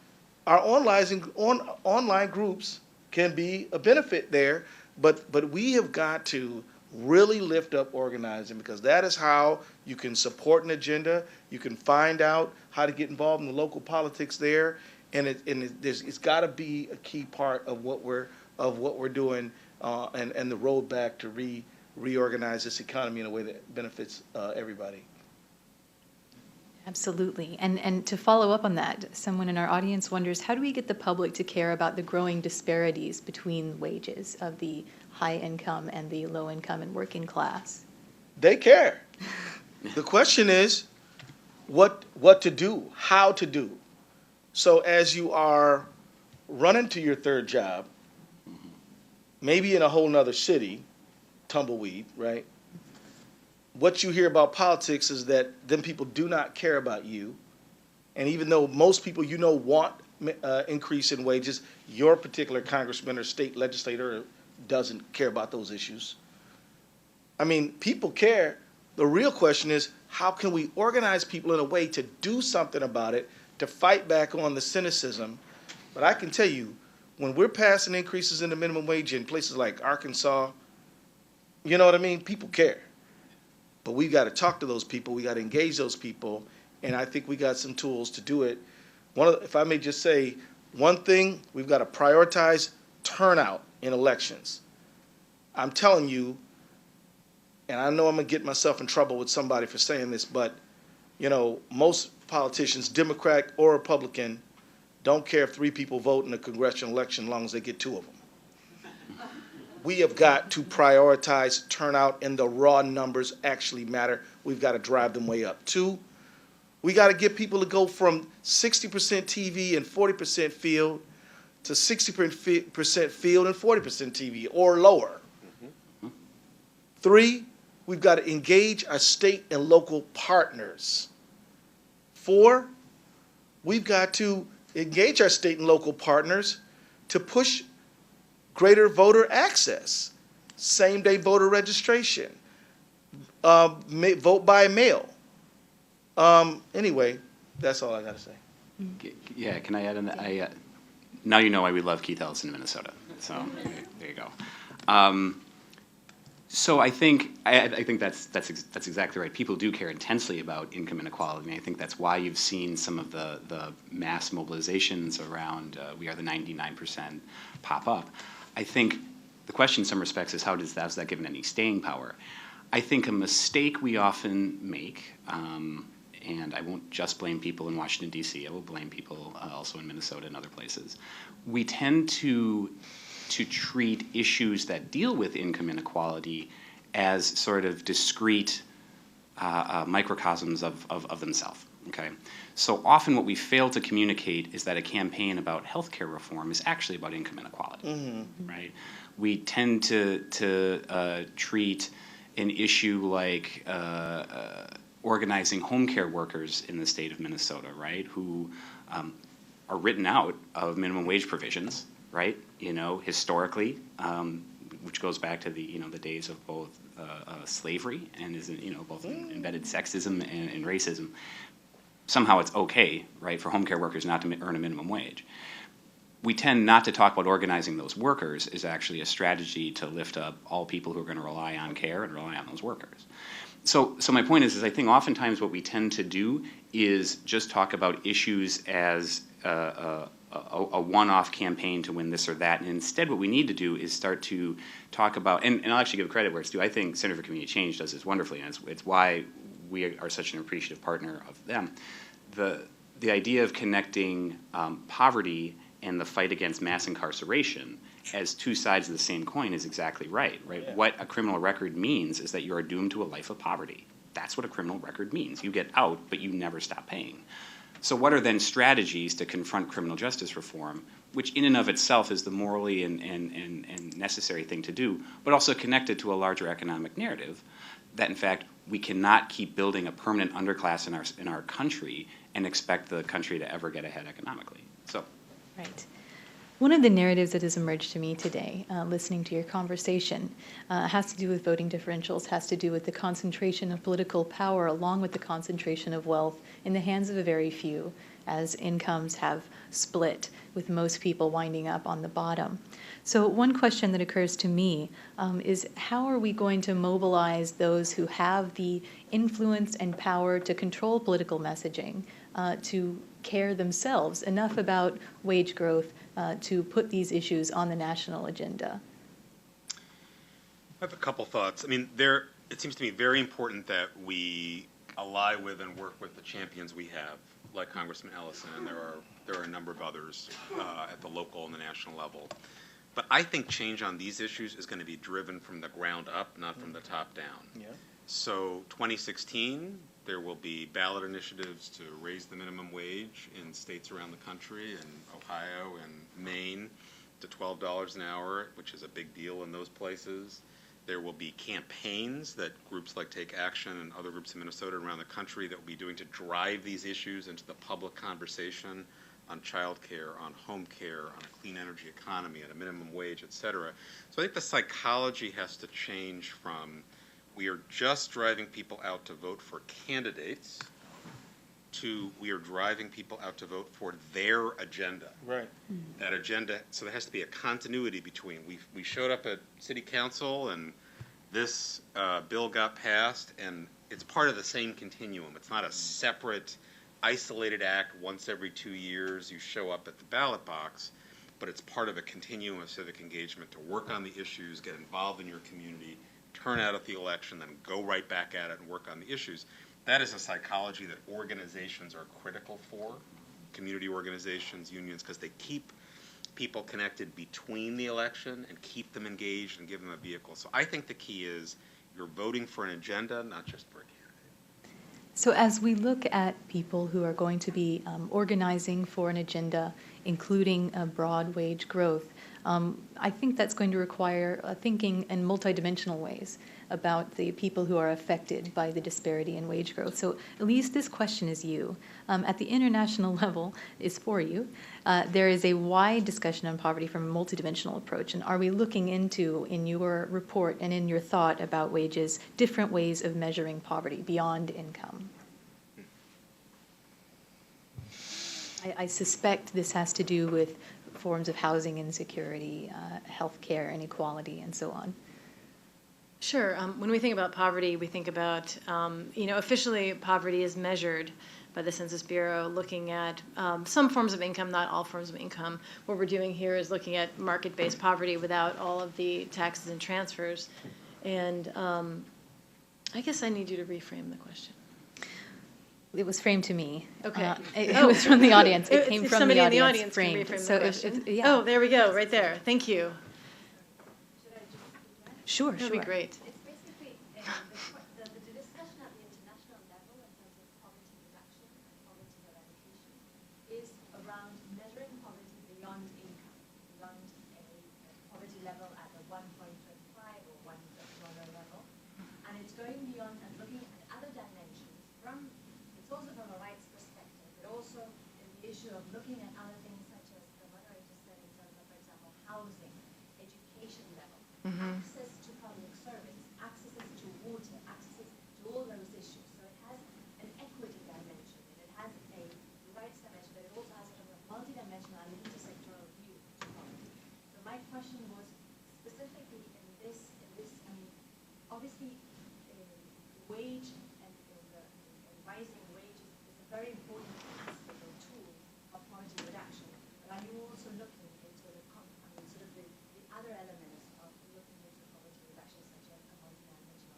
our online groups can be a benefit there, but we have got to really lift up organizing, because that is how you can support an agenda. You can find out how to get involved in the local politics there, and it's got to be a key part of what we're doing, and the road back to reorganize this economy in a way that benefits everybody. Absolutely. And to follow up on that, someone in our audience wonders, how do we get the public to care about the growing disparities between wages of the high income and the low income and working class? They care. The question is what to do, how to do. So as you are running to your third job, maybe in a whole nother city, tumbleweed, right? What you hear about politics is that them people do not care about you. And even though most people want increase in wages, your particular congressman or state legislator doesn't care about those issues. I mean, people care. The real question is, how can we organize people in a way to do something about it, to fight back on the cynicism? But I can tell you, when we're passing increases in the minimum wage in places like Arkansas, you know what I mean? People care. But we've got to talk to those people. We got to engage those people. And I think we got some tools to do it. If I may just say one thing, we've got to prioritize turnout in elections. I'm telling you, and I know I'm going to get myself in trouble with somebody for saying this, but, most politicians, Democrat or Republican, don't care if 3 people vote in a congressional election as long as they get 2 of them. We have got to prioritize turnout, and the raw numbers actually matter. We've got to drive them way up. 2, we got to get people to go from 60% TV and 40% field to 60% field and 40% TV or lower. 3, we've got to engage our state and local partners. 4, we've got to engage our state and local partners to push greater voter access, same-day voter registration, vote by mail. Anyway, that's all I got to say. Yeah, can I add in that? Now you know why we love Keith Ellison in Minnesota. So there you go. So I think that's exactly right. People do care intensely about income inequality, and I think that's why you've seen some of the mass mobilizations around We Are the 99% pop up. I think the question in some respects is, has that given any staying power? I think a mistake we often make, and I won't just blame people in Washington, D.C., I will blame people also in Minnesota and other places. We tend to treat issues that deal with income inequality as sort of discrete microcosms of themselves. Okay, so often what we fail to communicate is that a campaign about healthcare reform is actually about income inequality, right? We tend to treat an issue like organizing home care workers in the state of Minnesota, right, who are written out of minimum wage provisions, right? Historically, which goes back to the the days of both slavery and is both embedded sexism and racism. Somehow it's okay, right, for home care workers not to earn a minimum wage. We tend not to talk about organizing those workers as actually a strategy to lift up all people who are going to rely on care and rely on those workers. So my point is I think oftentimes what we tend to do is just talk about issues as a one-off campaign to win this or that, and instead what we need to do is start to talk about, and I'll actually give credit where it's due, I think Center for Community Change does this wonderfully, and it's why we are such an appreciative partner of them. The idea of connecting poverty and the fight against mass incarceration as 2 sides of the same coin is exactly right? Yeah. What a criminal record means is that you are doomed to a life of poverty. That's what a criminal record means. You get out, but you never stop paying. So what are then strategies to confront criminal justice reform, which in and of itself is the morally and necessary thing to do, but also connected to a larger economic narrative that, in fact, we cannot keep building a permanent underclass in our country and expect the country to ever get ahead economically. So, right. One of the narratives that has emerged to me today, listening to your conversation, has to do with voting differentials, has to do with the concentration of political power along with the concentration of wealth in the hands of a very few, as incomes have split, with most people winding up on the bottom. So one question that occurs to me is how are we going to mobilize those who have the influence and power to control political messaging, to care themselves enough about wage growth to put these issues on the national agenda? I have a couple thoughts. I mean, it seems to me very important that we ally with and work with the champions we have, like Congressman Ellison, and there are a number of others at the local and the national level. But I think change on these issues is going to be driven from the ground up, not from the top down. Yeah. So 2016, there will be ballot initiatives to raise the minimum wage in states around the country, in Ohio and Maine, to $12 an hour, which is a big deal in those places. There will be campaigns that groups like Take Action and other groups in Minnesota and around the country that will be doing to drive these issues into the public conversation on child care, on home care, on a clean energy economy, on a minimum wage, et cetera. So I think the psychology has to change from we are just driving people out to vote for candidates to we are driving people out to vote for their agenda. Right. That agenda, so there has to be a continuity between we showed up at city council and this bill got passed, and it's part of the same continuum. It's not a separate, isolated act once every 2 years you show up at the ballot box, but it's part of a continuum of civic engagement to work on the issues, get involved in your community, turn out at the election, then go right back at it and work on the issues. That is a psychology that organizations are critical for, community organizations, unions, because they keep people connected between the election and keep them engaged and give them a vehicle. So I think the key is you're voting for an agenda, not just for a candidate. So as we look at people who are going to be organizing for an agenda, including broad wage growth, I think that's going to require thinking in multidimensional ways about the people who are affected by the disparity in wage growth. So Elise, this question is you. At the international level, is for you. There is a wide discussion on poverty from a multidimensional approach. And are we looking into, in your report and in your thought about wages, different ways of measuring poverty beyond income? I suspect this has to do with forms of housing insecurity, healthcare inequality, and so on. Sure. When we think about poverty, we think about, officially poverty is measured by the Census Bureau looking at some forms of income, not all forms of income. What we're doing here is looking at market-based poverty without all of the taxes and transfers. And I guess I need you to reframe the question. It was framed to me. Okay. It was from the audience. It came If from somebody the in the audience audience can framed. reframe So the question. yeah. Oh, there we go, right there. Thank you. Sure, That'd sure. be great. It's basically the discussion at the international level in terms of poverty reduction and poverty eradication is around measuring poverty beyond income, beyond a poverty level at a 1.25 or $1 level. And it's going beyond and looking at other dimensions it's also from a rights perspective, but also in the issue of looking at other things such as the moderator said in terms of, for example, housing, education level, access to public service, access to water, access to all those issues. So it has an equity dimension, and it has a rights dimension, but it also has sort of a multidimensional and intersectoral view to poverty. So my question was specifically in this, obviously wage and rising wages is a very important aspect or tool of poverty reduction. But are you also looking into the other elements of looking into poverty reduction, such as a multidimensional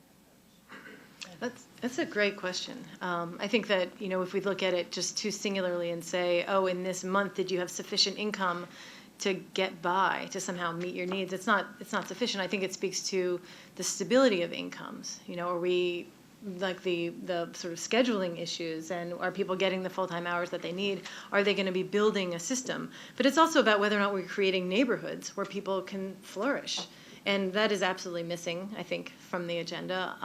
approach? That's a great question. I think that, if we look at it just too singularly and say, oh, in this month, did you have sufficient income to get by, to somehow meet your needs? It's not sufficient. I think it speaks to the stability of incomes. Are we, like the sort of scheduling issues, and are people getting the full-time hours that they need? Are they going to be building a system? But it's also about whether or not we're creating neighborhoods where people can flourish. And that is absolutely missing, I think, from the agenda,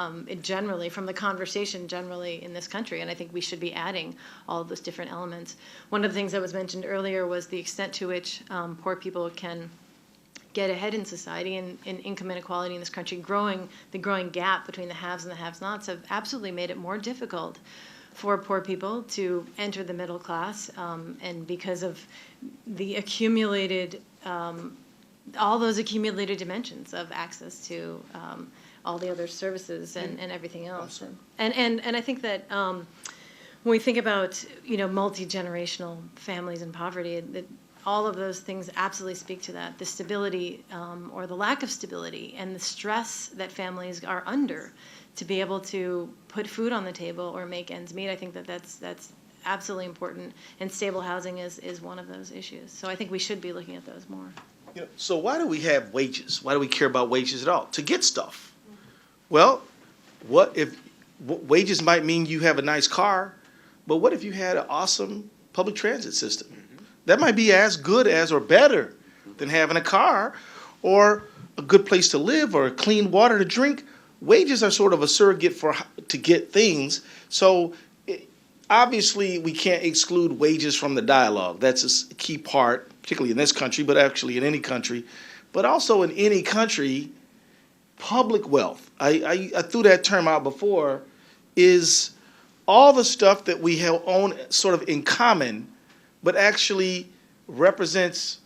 generally, from the conversation generally in this country. And I think we should be adding all of those different elements. One of the things that was mentioned earlier was the extent to which poor people can get ahead in society, and income inequality in this country, the growing gap between the haves and the have-nots have absolutely made it more difficult for poor people to enter the middle class, and because of the accumulated, all those accumulated dimensions of access to all the other services and everything else. And I think that when we think about, multi-generational families and poverty, all of those things absolutely speak to that, the stability or the lack of stability and the stress that families are under to be able to put food on the table or make ends meet. I think that that's absolutely important, and stable housing is one of those issues. So I think we should be looking at those more. So why do we have wages? Why do we care about wages at all? To get stuff. Well, wages might mean you have a nice car, but what if you had an awesome public transit system? That might be as good as or better than having a car or a good place to live or clean water to drink. Wages are sort of a surrogate to get things. So obviously we can't exclude wages from the dialogue. That's a key part, particularly in this country, but actually in any country. But also in any country, public wealth, I threw that term out before, is all the stuff that we have own sort of in common, but actually represents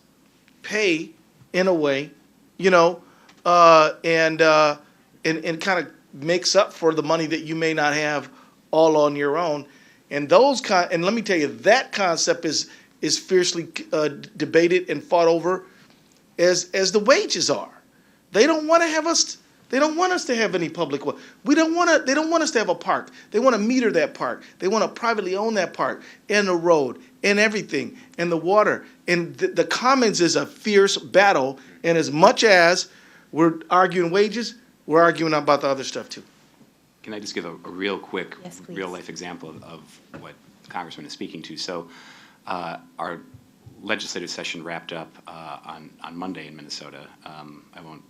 pay in a way, and kind of makes up for the money that you may not have all on your own. And and let me tell you, that concept is fiercely debated and fought over as the wages are. They don't want to have us. They don't want us to have any public wealth. They don't want us to have a park. They want to meter that park. They want to privately own that park and the road and everything and the water. And the commons is a fierce battle. And as much as we're arguing wages, we're arguing about the other stuff too. Can I just give a real quick, Yes, please. real-life example of what the Congressman is speaking to? So our legislative session wrapped up on Monday in Minnesota. I won't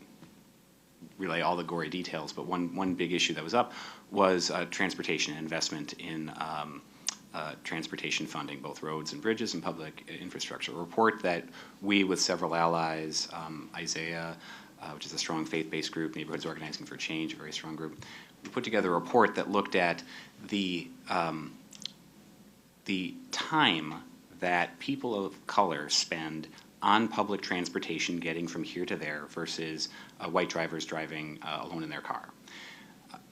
relay all the gory details, but one big issue that was up was transportation investment in transportation funding, both roads and bridges and public infrastructure. A report that we, with several allies, Isaiah, which is a strong faith-based group, Neighborhoods Organizing for Change, a very strong group, we put together a report that looked at the time that people of color spend on public transportation getting from here to there versus white drivers driving alone in their car.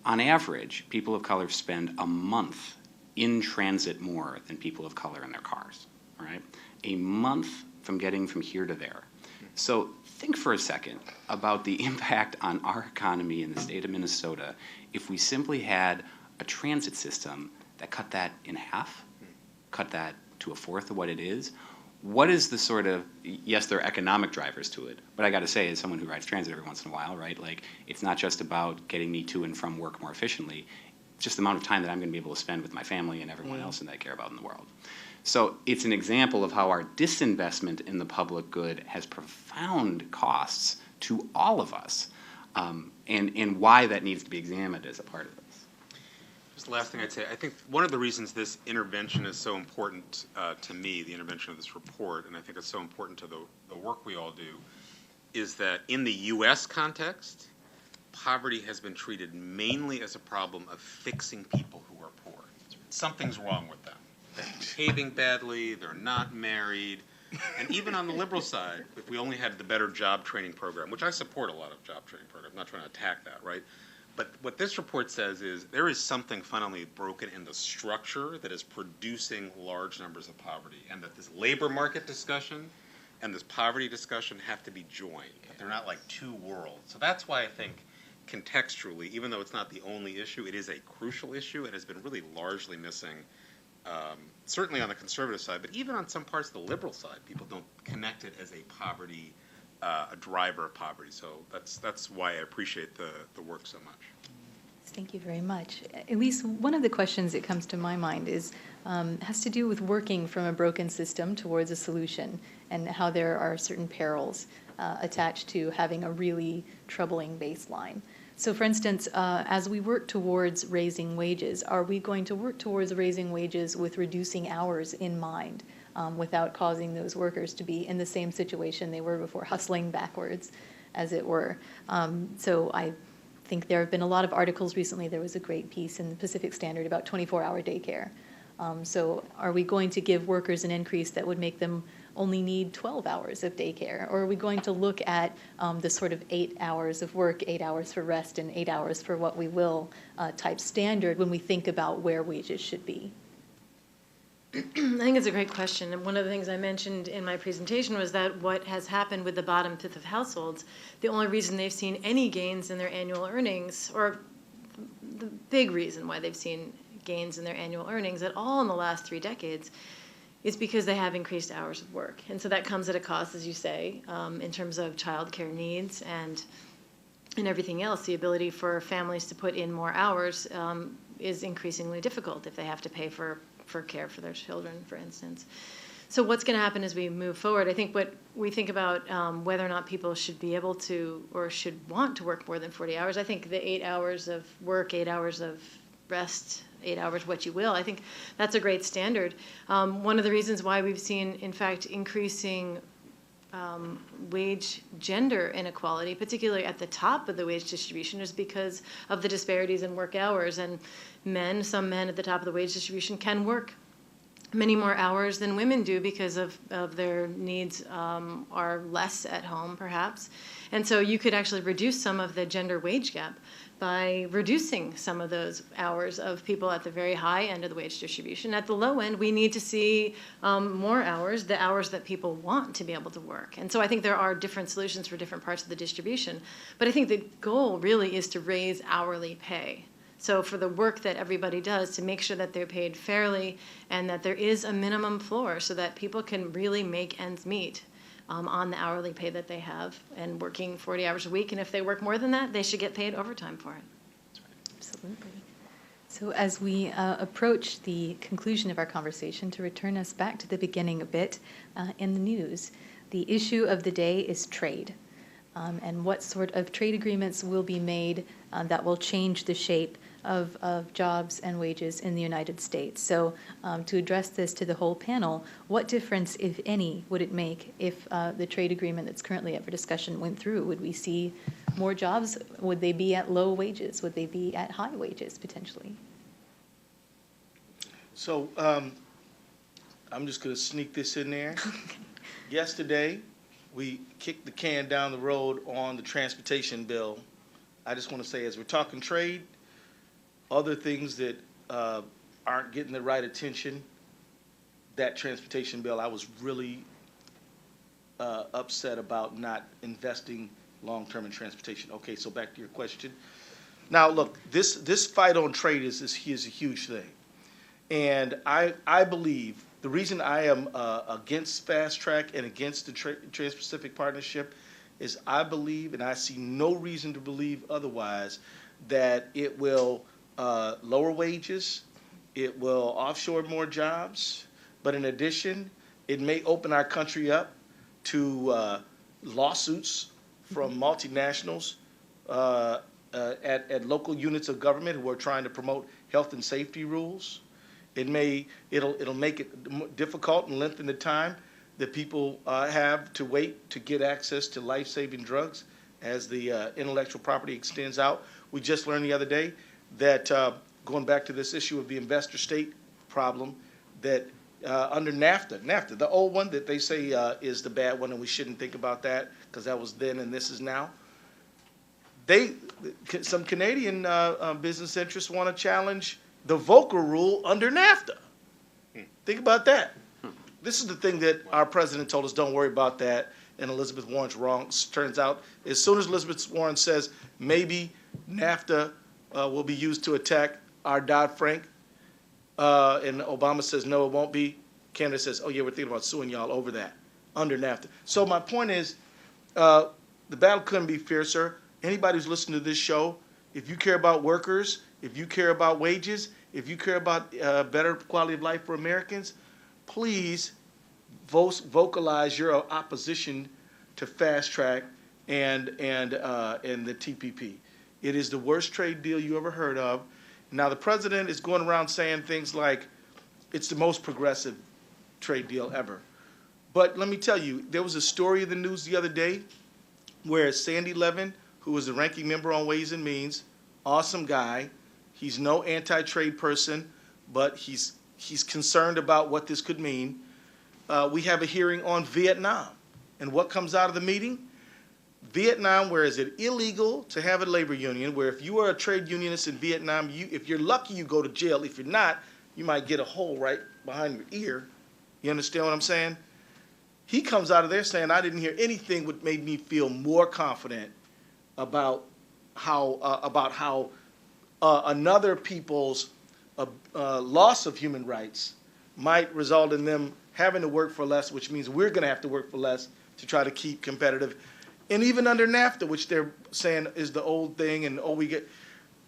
On average, people of color spend a month in transit more than people of color in their cars, all right? A month from getting from here to there. So think for a second about the impact on our economy in the state of Minnesota if we simply had a transit system that cut that in half, cut that to a fourth of what it is. What is the sort of, yes, there are economic drivers to it, but I got to say, as someone who rides transit every once in a while, right, like it's not just about getting me to and from work more efficiently, it's just the amount of time that I'm going to be able to spend with my family and everyone else that I care about in the world. So it's an example of how our disinvestment in the public good has profound costs to all of us, and why that needs to be examined as a part of this. Just the last thing I'd say, I think one of the reasons this intervention is so important to me, the intervention of this report, and I think it's so important to the work we all do, is that in the U.S. context, poverty has been treated mainly as a problem of fixing people who are poor. Something's wrong with them. They're behaving badly, they're not married, and even on the liberal side, if we only had the better job training program, which I support a lot of job training programs, I'm not trying to attack that, right? But what this report says is there is something fundamentally broken in the structure that is producing large numbers of poverty, and that this labor market discussion and this poverty discussion have to be joined. They're not like two worlds. So that's why I think contextually, even though it's not the only issue, it is a crucial issue and has been really largely missing, certainly on the conservative side, but even on some parts of the liberal side, people don't connect it as a poverty, a driver of poverty. So that's why I appreciate the work so much. Thank you very much. Elise, one of the questions that comes to my mind is has to do with working from a broken system towards a solution, and how there are certain perils attached to having a really troubling baseline. So for instance, as we work towards raising wages, are we going to work towards raising wages with reducing hours in mind, without causing those workers to be in the same situation they were before, hustling backwards, as it were? So I think there have been a lot of articles recently. There was a great piece in the Pacific Standard about 24-hour daycare. So are we going to give workers an increase that would make them only need 12 hours of daycare? Or are we going to look at the sort of 8 hours of work, 8 hours for rest, and 8 hours for what we will type standard when we think about where wages should be? I think it's a great question. And one of the things I mentioned in my presentation was that what has happened with the bottom fifth of households, the only reason they've seen any gains in their annual earnings, or the big reason why they've seen gains in their annual earnings at all in the last 3 decades, is because they have increased hours of work. And so that comes at a cost, as you say, in terms of childcare needs and everything else. The ability for families to put in more hours is increasingly difficult if they have to pay for care for their children, for instance. So what's going to happen as we move forward? I think what we think about whether or not people should be able to or should want to work more than 40 hours, I think the 8 hours of work, 8 hours of rest, 8 hours what you will, I think that's a great standard. One of the reasons why we've seen, in fact, increasing wage gender inequality, particularly at the top of the wage distribution, is because of the disparities in work hours. And some men at the top of the wage distribution can work many more hours than women do because of their needs are less at home, perhaps. And so you could actually reduce some of the gender wage gap by reducing some of those hours of people at the very high end of the wage distribution. At the low end, we need to see more hours, the hours that people want to be able to work. And so I think there are different solutions for different parts of the distribution. But I think the goal really is to raise hourly pay. So for the work that everybody does, to make sure that they're paid fairly and that there is a minimum floor so that people can really make ends meet on the hourly pay that they have and working 40 hours a week. And if they work more than that, they should get paid overtime for it. Absolutely. So as we approach the conclusion of our conversation, to return us back to the beginning a bit in the news, the issue of the day is trade. And what sort of trade agreements will be made that will change the shape of jobs and wages in the United States. So to address this to the whole panel, what difference, if any, would it make if the trade agreement that's currently up for discussion went through? Would we see more jobs? Would they be at low wages? Would they be at high wages, potentially? So I'm just going to sneak this in there. Yesterday, we kicked the can down the road on the transportation bill. I just want to say, as we're talking trade, other things that aren't getting the right attention, that transportation bill, I was really upset about not investing long-term in transportation. Okay, so back to your question. Now, look, this fight on trade is a huge thing. And I believe the reason I am against fast track and against the Trans-Pacific Partnership is I believe, and I see no reason to believe otherwise, that it will lower wages, it will offshore more jobs, but in addition, it may open our country up to lawsuits from multinationals at local units of government who are trying to promote health and safety rules. It'll make it difficult and lengthen the time that people have to wait to get access to life-saving drugs as the intellectual property extends out. We just learned the other day that, going back to this issue of the investor-state problem, that under NAFTA, the old one that they say is the bad one and we shouldn't think about that because that was then and this is now, some Canadian business interests want to challenge the Volcker rule under NAFTA. Think about that. This is the thing that our president told us, don't worry about that, and Elizabeth Warren's wrong. Turns out, as soon as Elizabeth Warren says maybe NAFTA will be used to attack our Dodd-Frank, and Obama says no, it won't be, Canada says, oh yeah, we're thinking about suing y'all over that, under NAFTA. So my point is, the battle couldn't be fiercer. Anybody who's listening to this show if you care about workers, if you care about wages, if you care about better quality of life for Americans, please vocalize your opposition to fast track and the TPP. It is the worst trade deal you ever heard of. Now the president is going around saying things like it's the most progressive trade deal ever. But let me tell you, there was a story in the news the other day where Sandy Levin, who was the ranking member on Ways and Means, awesome guy. He's no anti-trade person, but he's concerned about what this could mean. We have a hearing on Vietnam. And what comes out of the meeting? Vietnam, where is it illegal to have a labor union, where if you are a trade unionist in Vietnam, if you're lucky, you go to jail. If you're not, you might get a hole right behind your ear. You understand what I'm saying? He comes out of there saying, I didn't hear anything that made me feel more confident about how another people's loss of human rights might result in them having to work for less, which means we're going to have to work for less to try to keep competitive. And even under NAFTA, which they're saying is the old thing, and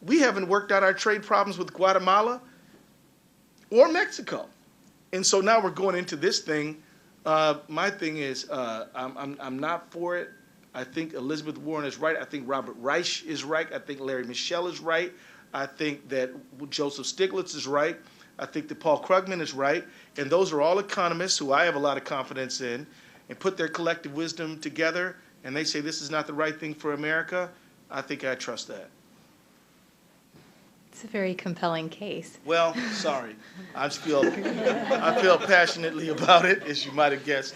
we haven't worked out our trade problems with Guatemala or Mexico. And so now we're going into this thing. My thing is, I'm not for it. I think Elizabeth Warren is right. I think Robert Reich is right. I think Larry Michel is right. I think that Joseph Stiglitz is right. I think that Paul Krugman is right. And those are all economists who I have a lot of confidence in, and put their collective wisdom together, and they say this is not the right thing for America. I think I trust that. It's a very compelling case. Well, sorry. I feel passionately about it, as you might have guessed.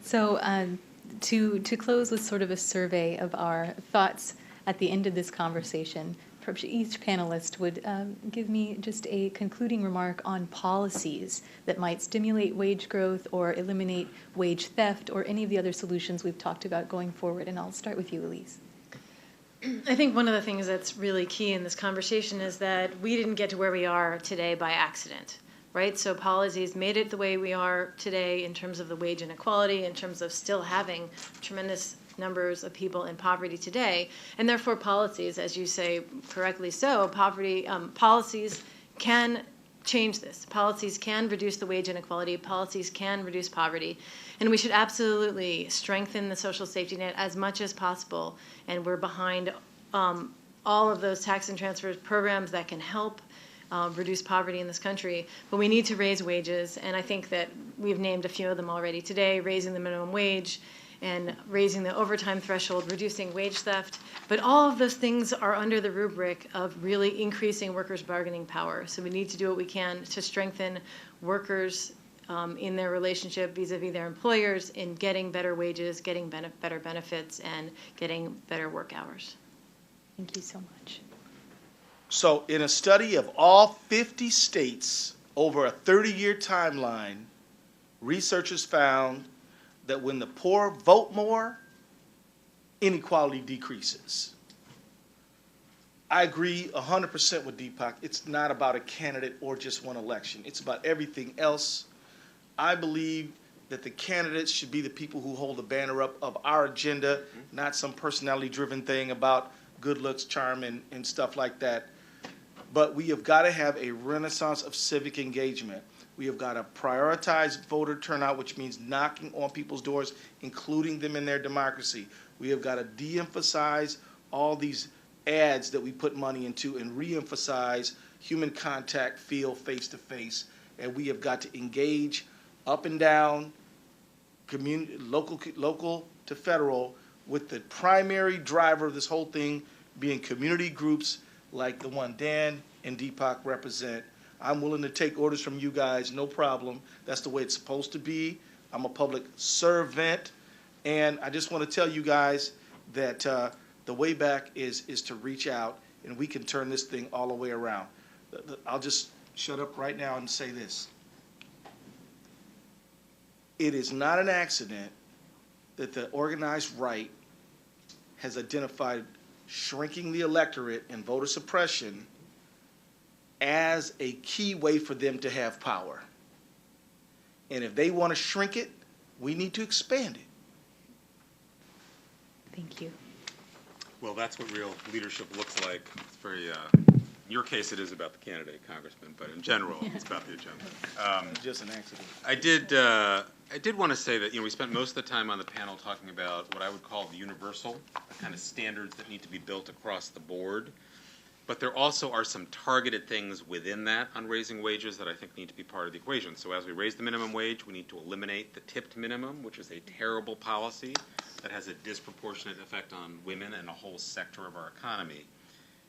So to close with sort of a survey of our thoughts at the end of this conversation, perhaps each panelist would give me just a concluding remark on policies that might stimulate wage growth or eliminate wage theft or any of the other solutions we've talked about going forward. And I'll start with you, Elise. I think one of the things that's really key in this conversation is that we didn't get to where we are today by accident, right? So policies made it the way we are today in terms of the wage inequality, in terms of still having tremendous numbers of people in poverty today, and therefore policies, as you say correctly so, policies can change this. Policies can reduce the wage inequality. Policies can reduce poverty. And we should absolutely strengthen the social safety net as much as possible. And we're behind all of those tax and transfer programs that can help reduce poverty in this country. But we need to raise wages. And I think that we've named a few of them already today, raising the minimum wage and raising the overtime threshold, reducing wage theft. But all of those things are under the rubric of really increasing workers' bargaining power. So we need to do what we can to strengthen workers in their relationship vis-a-vis their employers in getting better wages, getting better benefits, and getting better work hours. Thank you so much. So in a study of all 50 states over a 30-year timeline, researchers found that when the poor vote more, inequality decreases. I agree 100% with Deepak. It's not about a candidate or just one election. It's about everything else. I believe that the candidates should be the people who hold the banner up of our agenda, not some personality-driven thing about good looks, charm, and stuff like that. But we have got to have a renaissance of civic engagement. We have got to prioritize voter turnout, which means knocking on people's doors, including them in their democracy. We have got to de-emphasize all these ads that we put money into and re-emphasize human contact, feel face-to-face. And we have got to engage up and down, local to federal, with the primary driver of this whole thing being community groups like the one Dan and Deepak represent. I'm willing to take orders from you guys, no problem. That's the way it's supposed to be. I'm a public servant, and I just want to tell you guys that the way back is to reach out, and we can turn this thing all the way around. I'll just shut up right now and say this. It is not an accident that the organized right has identified shrinking the electorate and voter suppression as a key way for them to have power. And if they want to shrink it, we need to expand it. Thank you. Well, that's what real leadership looks like. It's very, in your case, it is about the candidate, Congressman, but in general, it's about the agenda. Just an accident. I did want to say that, we spent most of the time on the panel talking about what I would call the universal, the kind of standards that need to be built across the board. But there also are some targeted things within that on raising wages that I think need to be part of the equation. So as we raise the minimum wage, we need to eliminate the tipped minimum, which is a terrible policy that has a disproportionate effect on women and a whole sector of our economy.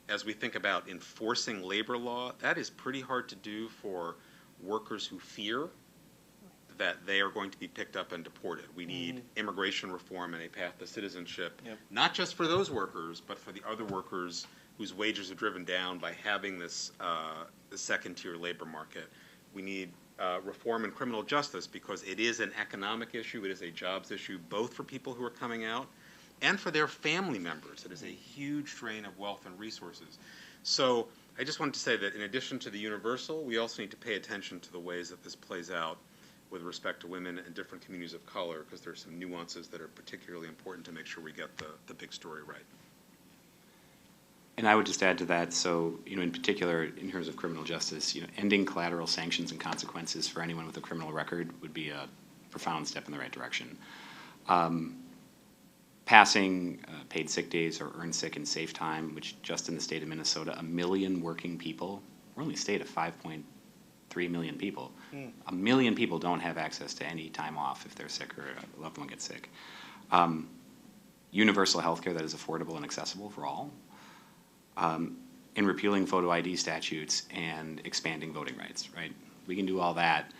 As we think about enforcing labor law, that is pretty hard to do for workers who fear that they are going to be picked up and deported. We need immigration reform and a path to citizenship, not just for those workers, but for the other workers whose wages are driven down by having this second-tier labor market. We need reform in criminal justice because it is an economic issue, it is a jobs issue, both for people who are coming out and for their family members. It is a huge drain of wealth and resources. So I just wanted to say that in addition to the universal, we also need to pay attention to the ways that this plays out with respect to women and different communities of color, because there are some nuances that are particularly important to make sure we get the big story right. And I would just add to that, so, in particular, in terms of criminal justice, ending collateral sanctions and consequences for anyone with a criminal record would be a profound step in the right direction. Passing paid sick days or earned sick and safe time, which just in the state of Minnesota, 1 million working people, we're only a state of 5.3 million people. 1 million people don't have access to any time off if they're sick or a loved one gets sick. Universal health care that is affordable and accessible for all. In repealing photo ID statutes and expanding voting rights, right? We can do all that.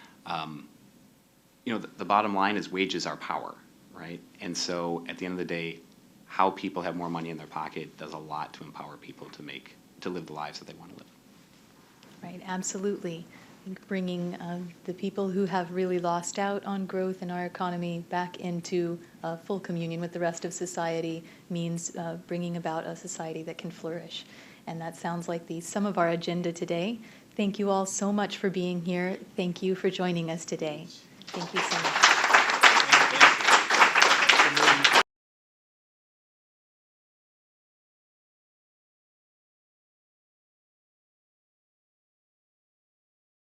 The bottom line is wages are power, right? And so at the end of the day, how people have more money in their pocket does a lot to empower people to live the lives that they want to live. Right, absolutely. I think bringing the people who have really lost out on growth in our economy back into full communion with the rest of society means bringing about a society that can flourish. And that sounds like the sum of our agenda today. Thank you all so much for being here. Thank you for joining us today. Thank you so much.